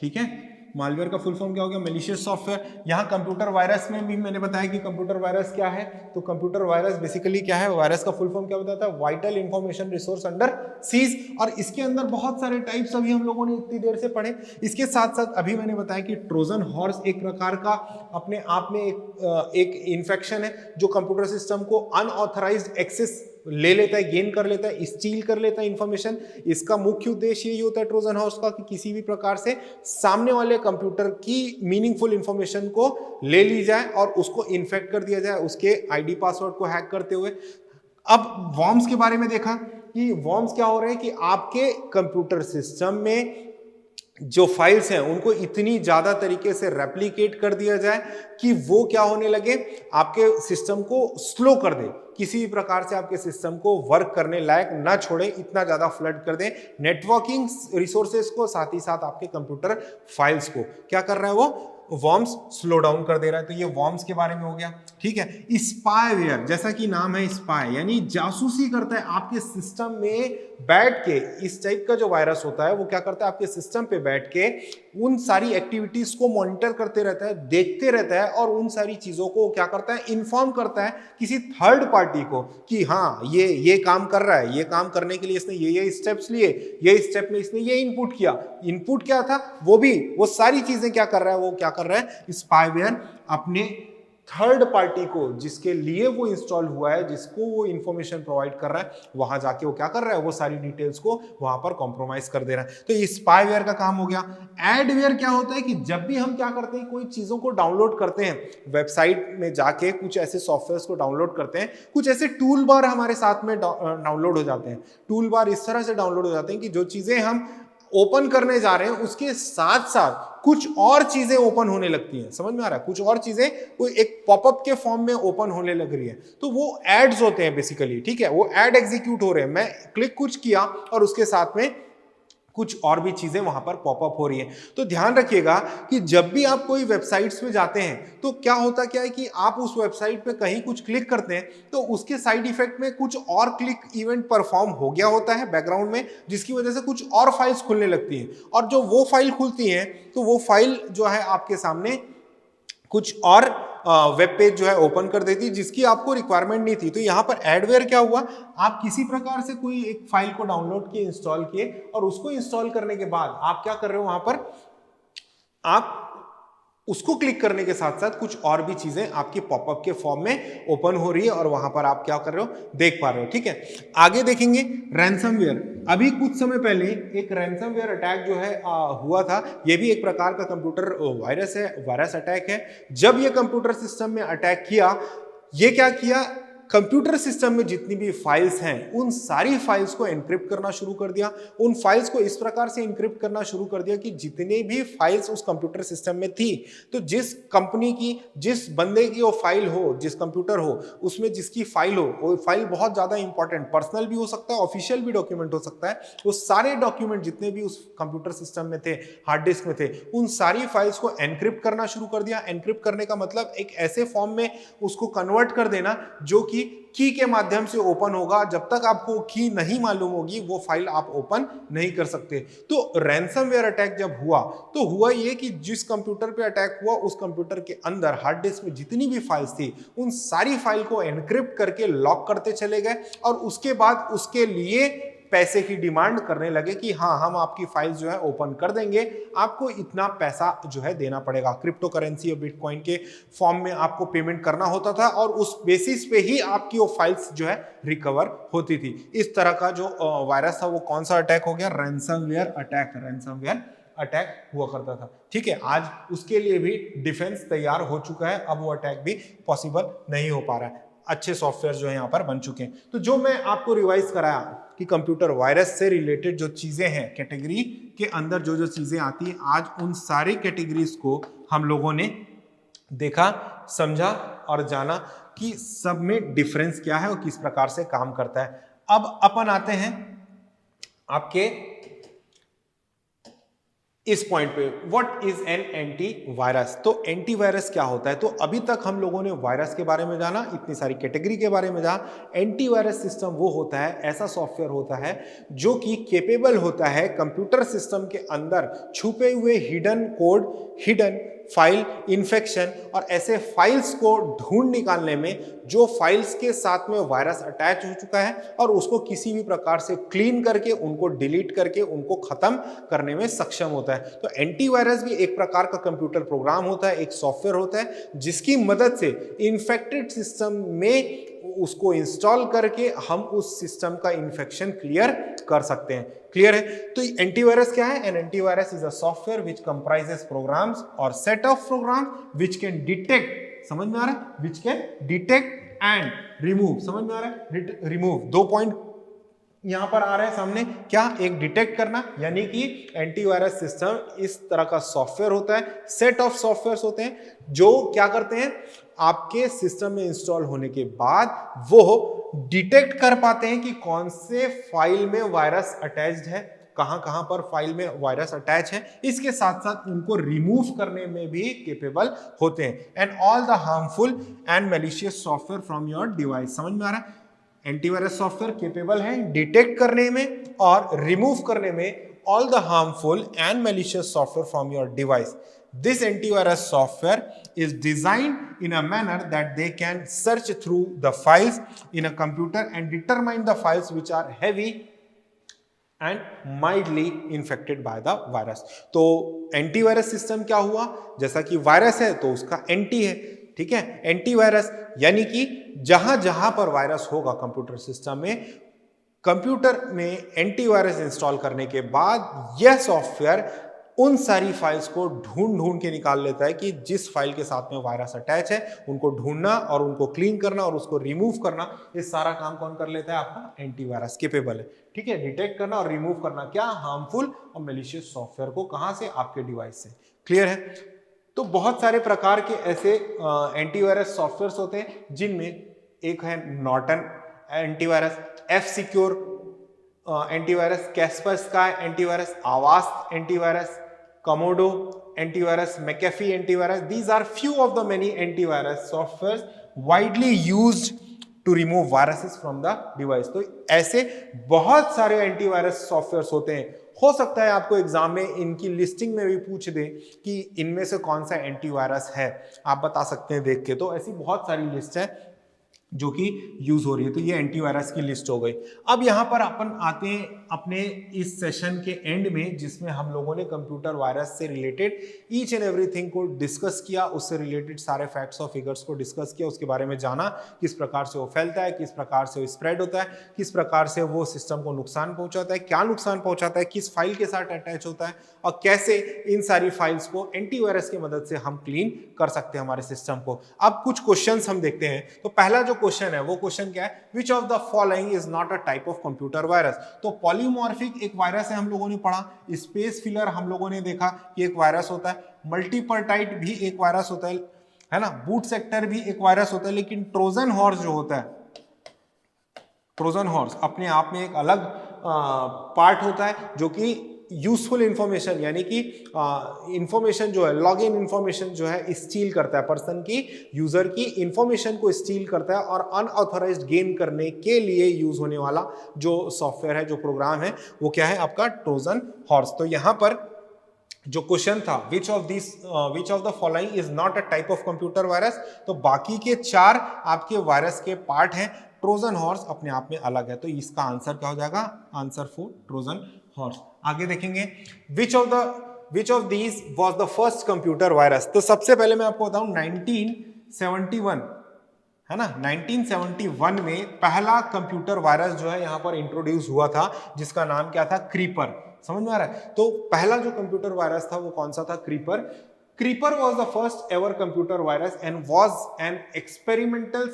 ठीक है, मालवेयर का फुल फॉर्म क्या हो गया? Malicious software. यहां कंप्यूटर वायरस में भी मैंने बताया कि कंप्यूटर वायरस क्या है। तो कंप्यूटर वायरस बेसिकली क्या है? वायरस का फुल फॉर्म क्या बताता है? Vital information resource under seize. और इसके अंदर बहुत सारे टाइप्स अभी हम लोगों ने इतनी देर से पढ़े। इसके साथ साथ अभी मैंने बताया कि ट्रोजन हॉर्स एक प्रकार का अपने आप में एक इन्फेक्शन है जो कंप्यूटर सिस्टम को अनऑथराइज्ड एक्सेस ले लेता है, गेन कर लेता है, स्टील कर लेता है इंफॉर्मेशन। इसका मुख्य उद्देश्य यही होता है ट्रोजन हॉर्स का कि किसी भी प्रकार से सामने वाले कंप्यूटर की मीनिंगफुल इंफॉर्मेशन को ले ली जाए और उसको इन्फेक्ट कर दिया जाए उसके आईडी पासवर्ड को हैक करते हुए। अब वॉर्म्स के बारे में देखा कि वॉर्म्स क्या हो रहे हैं कि आपके कंप्यूटर सिस्टम में जो फाइल्स हैं उनको इतनी ज्यादा तरीके से रेप्लिकेट कर दिया जाए कि वो क्या होने लगे, आपके सिस्टम को स्लो कर दे, किसी भी प्रकार से आपके सिस्टम को वर्क करने लायक ना छोड़े, इतना ज्यादा फ्लड कर दे नेटवर्किंग रिसोर्सेज को, साथ ही साथ आपके कंप्यूटर फाइल्स को। क्या कर रहा है वो, वॉर्म्स स्लो डाउन कर दे रहा है। तो ये वॉर्म्स के बारे में हो गया। ठीक है, स्पाईवेयर, जैसा कि नाम है स्पाई, यानी जासूसी करता है आपके सिस्टम में बैठ के। इस टाइप का जो वायरस होता है वो क्या करता है, आपके सिस्टम पे बैठ के उन सारी एक्टिविटीज को मॉनिटर करते रहता है, देखते रहता है और उन सारी चीजों को क्या करता है, इन्फॉर्म करता है किसी थर्ड पार्टी को कि हाँ ये काम कर रहा है, ये काम करने के लिए इसने ये स्टेप्स लिए, ये स्टेप में इसने ये इनपुट किया। इनपुट क्या था, वो सारी चीजें क्या कर रहा है, वो क्या कर रहा है, स्पाईवेयर अपने थर्ड पार्टी को, जिसके लिए वो इंस्टॉल हुआ है, जिसको वो इंफॉर्मेशन प्रोवाइड कर रहा है, वहां जाके वो क्या कर रहा है, वो सारी डिटेल्स को वहां पर कॉम्प्रोमाइज कर दे रहा है। तो ये स्पाईवेयर का काम हो गया। एडवेयर क्या होता है कि जब भी हम क्या करते हैं, कोई चीजों को डाउनलोड करते हैं, वेबसाइट में जाके कुछ ऐसे सॉफ्टवेयर को डाउनलोड करते हैं, कुछ ऐसे टूल बार हमारे साथ में डाउनलोड हो जाते हैं। टूल बार इस तरह से डाउनलोड हो जाते हैं कि जो चीजें हम ओपन करने जा रहे हैं उसके साथ साथ कुछ और चीजें ओपन होने लगती हैं। समझ में आ रहा है, कुछ और चीजें कोई एक पॉपअप के फॉर्म में ओपन होने लग रही है, तो वो एड्स होते हैं बेसिकली। ठीक है, वो एड एग्जीक्यूट हो रहे हैं, मैं क्लिक कुछ किया और उसके साथ में कुछ और भी चीजें वहां पर पॉपअप हो रही हैं। तो ध्यान रखिएगा कि जब भी आप कोई वेबसाइट्स पे जाते हैं तो क्या होता क्या है कि आप उस वेबसाइट पे कहीं कुछ क्लिक करते हैं तो उसके साइड इफेक्ट में कुछ और क्लिक इवेंट परफॉर्म हो गया होता है बैकग्राउंड में, जिसकी वजह से कुछ और फाइल्स खुलने लगती हैं। और जो वो फाइल खुलती हैं तो वो फाइल जो है आपके सामने कुछ और वेब पेज जो है ओपन कर देती, जिसकी आपको रिक्वायरमेंट नहीं थी। तो यहाँ पर एडवेयर क्या हुआ, आप किसी प्रकार से कोई एक फाइल को डाउनलोड किए, इंस्टॉल किए, और उसको इंस्टॉल करने के बाद आप क्या कर रहे हो, वहां पर आप उसको क्लिक करने के साथ साथ कुछ और भी चीजें आपकी पॉपअप के फॉर्म में ओपन हो रही है और वहां पर आप क्या कर रहे हो, देख पा रहे हो। ठीक है, आगे देखेंगे रैंसमवेयर। अभी कुछ समय पहले एक रैंसमवेयर अटैक जो है हुआ था। ये भी एक प्रकार का कंप्यूटर वायरस है, वायरस अटैक है। जब ये कंप्यूटर सिस्टम में अटैक किया, ये क्या किया, कंप्यूटर सिस्टम में जितनी भी फाइल्स हैं उन सारी फाइल्स को एनक्रिप्ट करना शुरू कर दिया। उन फाइल्स को इस प्रकार से एनक्रिप्ट करना शुरू कर दिया कि जितने भी फाइल्स उस कंप्यूटर सिस्टम में थी, तो जिस कंपनी की, जिस बंदे की वो फाइल हो, जिस कंप्यूटर हो, उसमें जिसकी फाइल हो, वो फाइल बहुत ज्यादा इंपॉर्टेंट, पर्सनल भी हो सकता है, ऑफिशियल भी डॉक्यूमेंट हो सकता है, वो सारे डॉक्यूमेंट जितने भी उस कंप्यूटर सिस्टम में थे, हार्ड डिस्क में थे, उन सारी फाइल्स को एनक्रिप्ट करना शुरू कर दिया। एनक्रिप्ट करने का मतलब एक ऐसे फॉर्म में उसको कन्वर्ट कर देना जो कि की के माध्यम से ओपन होगा। जब तक आपको की नहीं मालूम होगी वो फाइल आप ओपन नहीं कर सकते। तो रैंसमवेयर अटैक जब हुआ तो हुआ ये कि जिस कंप्यूटर पे अटैक हुआ उस कंप्यूटर के अंदर हार्ड डिस्क में जितनी भी फाइल्स थी उन सारी फाइल को एनक्रिप्ट करके लॉक करते चले गए और उसके बाद उसके लिए पैसे की डिमांड करने लगे कि हाँ, हम आपकी फाइल्स जो है ओपन कर देंगे, आपको इतना पैसा जो है देना पड़ेगा। क्रिप्टो करेंसी और बिटकॉइन के फॉर्म में आपको पेमेंट करना होता था और उस बेसिस पे ही आपकी वो फाइल्स जो है रिकवर होती थी। इस तरह का जो वायरस था वो कौन सा अटैक हो गया, रैंसमवेयर अटैक। रैंसमवेयर अटैक हुआ करता था। ठीक है, आज उसके लिए भी डिफेंस तैयार हो चुका है, अब वो अटैक भी पॉसिबल नहीं हो पा रहा है। अच्छे सॉफ्टवेयर जो है यहाँ पर बन चुके हैं। तो जो मैं आपको रिवाइज कराया कि कंप्यूटर वायरस से रिलेटेड जो चीजें हैं, कैटेगरी के अंदर जो जो चीजें आती हैं, आज उन सारी कैटेगरीज को हम लोगों ने देखा, समझा और जाना कि सब में डिफरेंस क्या है और किस प्रकार से काम करता है। अब अपन आते हैं आपके इस पॉइंट पे, व्हाट इज एन एंटीवायरस। तो एंटीवायरस क्या होता है। तो अभी तक हम लोगों ने वायरस के बारे में जाना, इतनी सारी कैटेगरी के बारे में जाना। एंटीवायरस सिस्टम वो होता है, ऐसा सॉफ्टवेयर होता है जो कि केपेबल होता है कंप्यूटर सिस्टम के अंदर छुपे हुए hidden code, hidden file infection और ऐसे फाइल्स को ढूंढ निकालने में जो फाइल्स के साथ में वायरस अटैच हो चुका है और उसको किसी भी प्रकार से क्लीन करके, उनको डिलीट करके, उनको खत्म करने में सक्षम होता है। तो एंटीवायरस भी एक प्रकार का कंप्यूटर प्रोग्राम होता है, एक सॉफ्टवेयर होता है जिसकी मदद से इन्फेक्टेड सिस्टम में उसको इंस्टॉल करके हम उस सिस्टम का इन्फेक्शन क्लियर कर सकते हैं। क्लियर है? तो एंटीवायरस क्या है? An antivirus is a software which comprises programs और set of program which can detect, समझ में आ रहा है, which can detect and remove, समझ में आ रहा है, रिमूव। 2 पॉइंट यहां पर आ रहे हैं सामने, क्या? एक डिटेक्ट करना, यानी कि एंटीवायरस सिस्टम इस तरह का सॉफ्टवेयर होता है, सेट ऑफ सॉफ्टवेयर्स होते हैं जो क्या करते हैं, आपके सिस्टम में इंस्टॉल होने के बाद वो डिटेक्ट कर पाते हैं कि कौन से फाइल में वायरस अटैच्ड है, कहां कहां पर फाइल में वायरस अटैच है, इसके साथ साथ उनको रिमूव करने में भी केपेबल होते हैं। And all the harmful and malicious software from your device, समझ में आ रहा है? एंटीवायरस सॉफ्टवेयर केपेबल है डिटेक्ट करने में और रिमूव करने में all the harmful and malicious software from your device. This antivirus software is designed in a manner that they can search through the files in a computer and determine the files which are heavy and mildly infected by the virus. तो antivirus system क्या हुआ? जैसा कि virus है तो उसका anti है, ठीक है? एंटीवायरस यानी कि जहां जहां पर वायरस होगा कंप्यूटर सिस्टम में, कंप्यूटर में एंटीवायरस इंस्टॉल करने के बाद यह सॉफ्टवेयर उन सारी फाइल्स को ढूंढ के निकाल लेता है कि जिस फाइल के साथ में वायरस अटैच है, उनको ढूंढना और उनको क्लीन करना और उसको रिमूव करना, ये सारा काम कौन कर लेता है? आपका एंटीवायरस केपेबल है, ठीक है? डिटेक्ट करना और रिमूव करना, क्या? हार्मफुल और मैलिशियस सॉफ्टवेयर को, कहां से? आपके डिवाइस से। क्लियर है? तो बहुत सारे प्रकार के ऐसे एंटीवायरस सॉफ्टवेयर होते हैं, जिनमें एक है Norton antivirus, F secure antivirus, Kaspersky antivirus, Avast antivirus, Komodo antivirus, McAfee antivirus. These are few of the many antivirus softwares widely used to remove viruses from the device. तो ऐसे बहुत सारे antivirus softwares होते हैं। हो सकता है आपको एग्जाम में इनकी लिस्टिंग में भी पूछ दे कि इनमें से कौन सा एंटीवायरस है, आप बता सकते हैं देख के। तो ऐसी बहुत सारी लिस्ट है जो कि यूज हो रही है। तो ये एंटीवायरस की लिस्ट हो गई। अब यहाँ पर अपन आते हैं अपने इस सेशन के एंड में, जिसमें हम लोगों ने कंप्यूटर वायरस से रिलेटेड ईच एंड एवरीथिंग को डिस्कस किया, उससे रिलेटेड सारे फैक्ट्स और फिगर्स को डिस्कस किया, उसके बारे में जाना, किस प्रकार से वो फैलता है, किस प्रकार से वो स्प्रेड होता है, किस प्रकार से वो सिस्टम को नुकसान पहुंचाता है, क्या नुकसान पहुंचाता है, किस फाइल के साथ अटैच होता है, और कैसे इन सारी फाइल्स को एंटीवायरस की मदद से हम क्लीन कर सकते हैं हमारे सिस्टम को। अब कुछ क्वेश्चंस हम देखते हैं। तो पहला जो क्वेश्चन है वो क्वेश्चन क्या है? विच of the following is not a type of computer virus. तो पॉलीमॉर्फिक एक वायरस है, हम लोगों ने पढ़ा। स्पेस फिलर हम लोगों ने देखा कि एक वायरस होता है। मल्टीपर्टाइट भी एक वायरस होता है ना। बूट सेक्टर भी एक वायरस होता है। लेकिन ट्रोजन हॉर्स जो होता है, ट्रोजन हॉर्स अपने आप में एक अलग पार्ट होता है, जो कि यूजफुल इंफॉर्मेशन यानी कि इंफॉर्मेशन जो है, लॉग इन इंफॉर्मेशन जो है स्टील करता है, पर्सन की, यूजर की इंफॉर्मेशन को स्टील करता है, और अनऑथराइज्ड गेन करने के लिए यूज होने वाला जो सॉफ्टवेयर है, जो प्रोग्राम है, वो क्या है? आपका ट्रोजन हॉर्स। तो यहां पर जो क्वेश्चन था विच of the following is not a type of computer virus, तो बाकी के 4 आपके वायरस के पार्ट हैं। ट्रोजन हॉर्स अपने आप में अलग है। तो इसका आंसर क्या हो जाएगा? Answer 4 Trojan horse. आगे देखेंगे which of these was the first computer virus. तो सबसे पहले मैं आपको बताऊं 1971 है ना, 1971 में पहला कंप्यूटर वायरस जो है यहां पर इंट्रोड्यूस हुआ था, जिसका नाम क्या था? क्रीपर। समझ में आ रहा है? तो पहला जो कंप्यूटर वायरस था वो कौन सा था? Creeper. Creeper was the first ever computer virus and was an experimental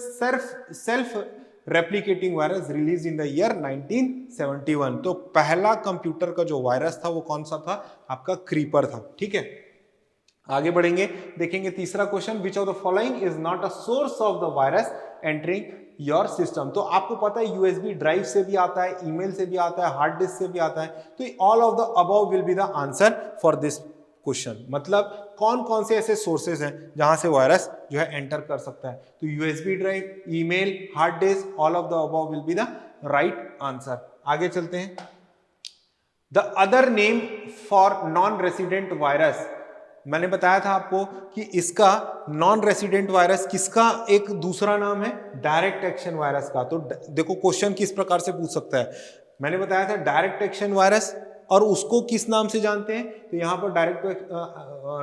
self-replicating virus released in the year 1971। तो पहला कंप्यूटर का जो वायरस था वो कौन सा था? आपका क्रीपर था। ठीक है, आगे बढ़ेंगे, देखेंगे तीसरा question, which of the following is not a source of the virus entering your system. तो आपको पता है यूएसबी ड्राइव से भी आता है, ईमेल से भी आता है, हार्ड डिस्क से भी आता है। तो all of the above will be the answer for this question. मतलब कौन कौन से ऐसे सोर्सेज हैं जहां से वायरस जो है एंटर कर सकता है? तो USB drive, email, hard disk, all of the above will be the right answer. आगे चलते हैं। The other name for non resident virus, मैंने बताया था आपको कि इसका नॉन रेसिडेंट वायरस किसका एक दूसरा नाम है? डायरेक्ट एक्शन वायरस का। तो देखो क्वेश्चन किस प्रकार से पूछ सकता है। मैंने बताया था डायरेक्ट एक्शन वायरस और उसको किस नाम से जानते हैं? तो यहाँ पर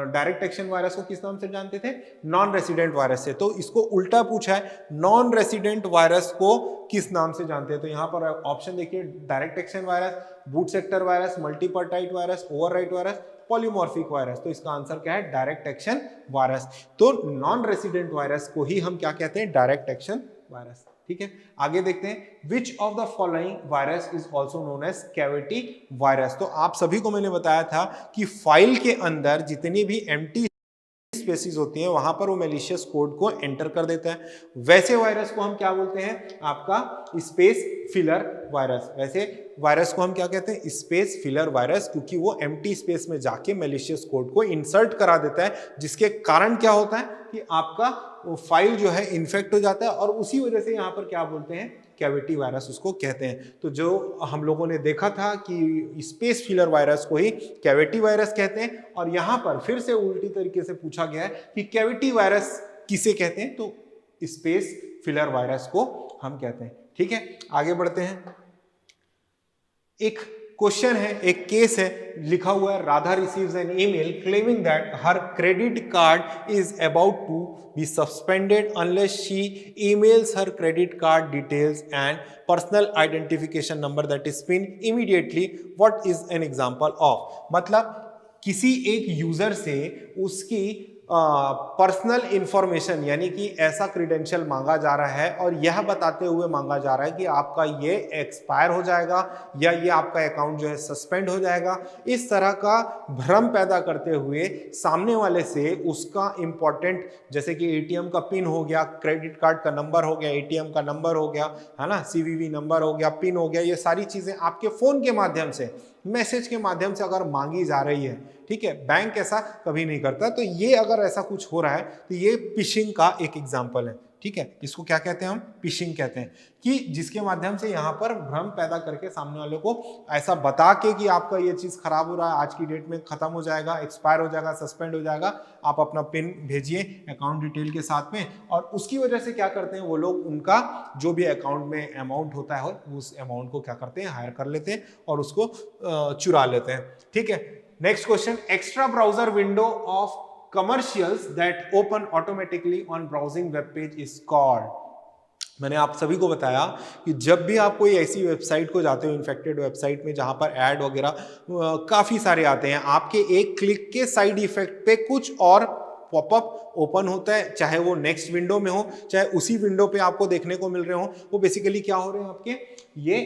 डायरेक्ट एक्शन वायरस को किस नाम से जानते थे? नॉन रेसिडेंट वायरस से। तो इसको उल्टा पूछा है, नॉन रेसिडेंट वायरस को किस नाम से जानते हैं? तो यहाँ पर ऑप्शन देखिए, direct action virus, boot sector virus, multipartite virus, overwrite virus, polymorphic virus. तो इसका आंसर क्या है? Direct action virus. तो नॉन रेसिडेंट वायरस को ही हम क्या कहते हैं? Direct action virus. ठीक है, आगे देखते हैं, which of the following virus is also known as cavity virus. तो आप सभी को मैंने बताया था कि फाइल के अंदर जितनी भी एम्प्टी स्पेसिस होती हैं वहां पर वो मैलिशियस कोड को एंटर कर देता है। वैसे वायरस को हम क्या बोलते हैं? आपका स्पेस फिलर वायरस। वैसे वायरस को हम क्या कहते हैं? स्पेस फिलर वायरस, क्योंकि वो एम्प्टी स्पेस में जाके मैलिशियस कोड को इंसर्ट करा देता है, जिसके कारण क्या होता है कि आपका वो फाइल जो है इन्फेक्ट हो जाता है, और उसी वजह से यहाँ पर क्या बोलते हैं? कैविटी वायरस उसको कहते हैं। तो जो हम लोगों ने देखा था कि स्पेस फिलर वायरस को ही कैविटी वायरस कहते हैं, और यहाँ पर फिर से उल्टी तरीके से पूछा गया है कि कैविटी वायरस किसे कहते हैं? तो स्पेस फिलर वायरस को हम कहते हैं। ठीक है, आगे बढ़ते हैं। एक क्वेश्चन है, एक केस है, लिखा हुआ है, Radha receives an email claiming that her credit card is about to be suspended unless she emails her credit card details and personal identification number that is PIN immediately. What is an example of? मतलब किसी एक user से उसकी personal information यानी कि ऐसा credential मांगा जा रहा है और यह बताते हुए मांगा जा रहा है कि आपका ये एक्सपायर हो जाएगा या ये आपका अकाउंट जो है सस्पेंड हो जाएगा। इस तरह का भ्रम पैदा करते हुए सामने वाले से उसका इंपॉर्टेंट, जैसे कि एटीएम का पिन हो गया, क्रेडिट कार्ड का नंबर हो गया, एटीएम का नंबर हो गया, है ना, सीवीवी नंबर हो गया, पिन हो गया, ये सारी चीजें आपके फोन के माध्यम से, मैसेज के माध्यम से अगर मांगी जा रही है, ठीक है, बैंक ऐसा कभी नहीं करता, तो ये अगर ऐसा कुछ हो रहा है तो ये फिशिंग का एक एग्जांपल है। ठीक है, इसको क्या कहते हैं? हम फिशिंग कहते हैं, कि जिसके माध्यम से यहाँ पर भ्रम पैदा करके सामने वाले को ऐसा बता के कि आपका ये चीज खराब हो रहा है, आज की डेट में खत्म हो जाएगा, एक्सपायर हो जाएगा, सस्पेंड हो जाएगा, आप अपना पिन भेजिए अकाउंट डिटेल के साथ में, और उसकी वजह से क्या करते हैं वो लोग, उनका जो भी अकाउंट में अमाउंट होता है उस अमाउंट को क्या करते हैं? हायर कर लेते हैं और उसको चुरा लेते हैं। ठीक है, next question, extra browser window of commercials that open automatically on browsing web page is called। मैंने आप सभी को बताया कि जब भी आप कोई ऐसी वेबसाइट को जाते हो, इन्फेक्टेड वेबसाइट में, जहां पर ऐड वगैरह काफी सारे आते हैं, आपके एक क्लिक के साइड इफेक्ट पे कुछ और पॉपअप ओपन होता है, चाहे वो नेक्स्ट विंडो में हो, चाहे उसी विंडो पे आपको देखने को मिल रहे हो, वो बेसिकली क्या हो रहे हैं आपके? ये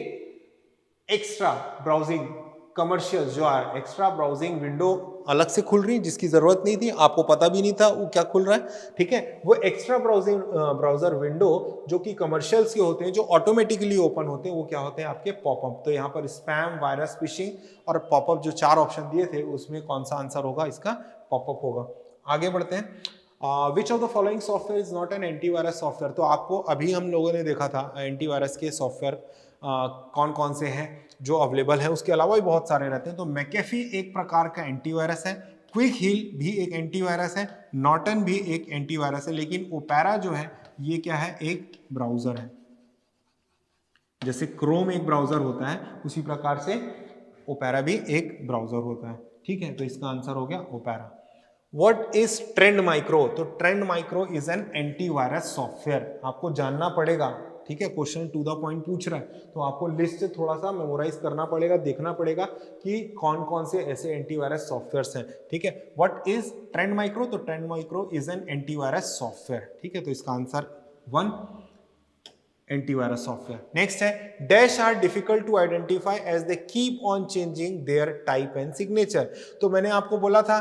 एक्स्ट्रा ब्राउजिंग कमर्शियल जो है, एक्स्ट्रा ब्राउजिंग विंडो अलग से खुल रही है, जिसकी जरूरत नहीं थी, आपको पता भी नहीं था वो क्या खुल रहा है। ठीक है, वो एक्स्ट्रा ब्राउजर विंडो जो कि कमर्शियल्स के होते हैं, जो ऑटोमेटिकली ओपन होते हैं, वो क्या होते हैं? आपके पॉपअप। तो यहाँ पर स्पैम, वायरस, फिशिंग और पॉपअप जो 4 ऑप्शन दिए थे, उसमें कौन सा आंसर होगा? इसका पॉपअप होगा। आगे बढ़ते हैं। Which of the following software is not an antivirus software. तो आपको अभी हम लोगों ने देखा था एंटीवायरस के सॉफ्टवेयर कौन कौन से हैं जो अवेलेबल है, उसके अलावा भी बहुत सारे रहते हैं। तो मैकेफी एक प्रकार का एंटीवायरस है, क्विक हिल भी एक एंटीवायरस है, नॉर्टन भी एक एंटीवायरस है, लेकिन ओपेरा जो है ये क्या है? एक ब्राउजर है। जैसे क्रोम एक ब्राउजर होता है, उसी प्रकार से ओपेरा भी एक ब्राउजर होता है। ठीक है, तो इसका आंसर हो गया Opera. What is Trend Micro? तो Trend Micro is an antivirus software. आपको जानना पड़ेगा, ठीक है, क्वेश्चन टू द पॉइंट पूछ रहा है, तो आपको लिस्ट से थोड़ा सा मेमोराइज करना पड़ेगा, देखना पड़ेगा कि कौन कौन से ऐसे एंटीवायरस सॉफ्टवेयर्स हैं। ठीक है, व्हाट इज ट्रेंड माइक्रो? तो Trend Micro is an antivirus software. ठीक है, तो इसका आंसर 1 एंटीवायरस सॉफ्टवेयर। नेक्स्ट है, dash are difficult to identify as they keep on changing their type and signature. तो मैंने आपको बोला था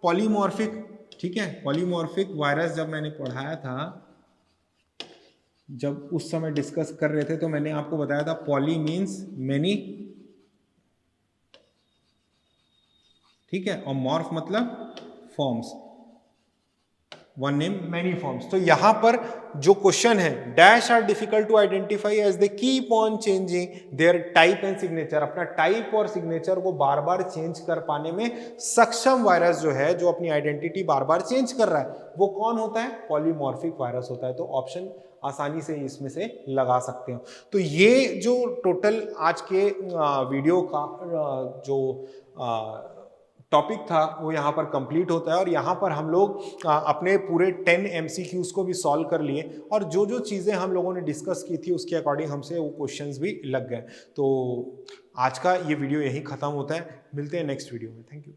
पॉलीमॉर्फिक, ठीक है, पॉलीमॉर्फिक वायरस जब मैंने पढ़ाया था, जब उस समय डिस्कस कर रहे थे, तो मैंने आपको बताया था पॉली मीन्स मेनी, ठीक है, और मॉर्फ मतलब forms, one name many forms. तो यहां पर जो क्वेश्चन है, dash are difficult to identify as they keep on changing their type and signature. अपना टाइप और सिग्नेचर को बार बार चेंज कर पाने में सक्षम वायरस जो है, जो अपनी आइडेंटिटी बार बार चेंज कर रहा है, वो कौन होता है? पॉलीमॉर्फिक वायरस होता है। तो ऑप्शन आसानी से इसमें से लगा सकते हो। तो ये जो टोटल आज के वीडियो का जो टॉपिक था वो यहाँ पर कंप्लीट होता है और यहाँ पर हम लोग अपने पूरे 10 MCQs को भी सॉल्व कर लिए और जो जो चीज़ें हम लोगों ने डिस्कस की थी उसके अकॉर्डिंग हमसे वो क्वेश्चंस भी लग गए। तो आज का ये वीडियो यहीं ख़त्म होता है, मिलते हैं नेक्स्ट वीडियो में। Thank you.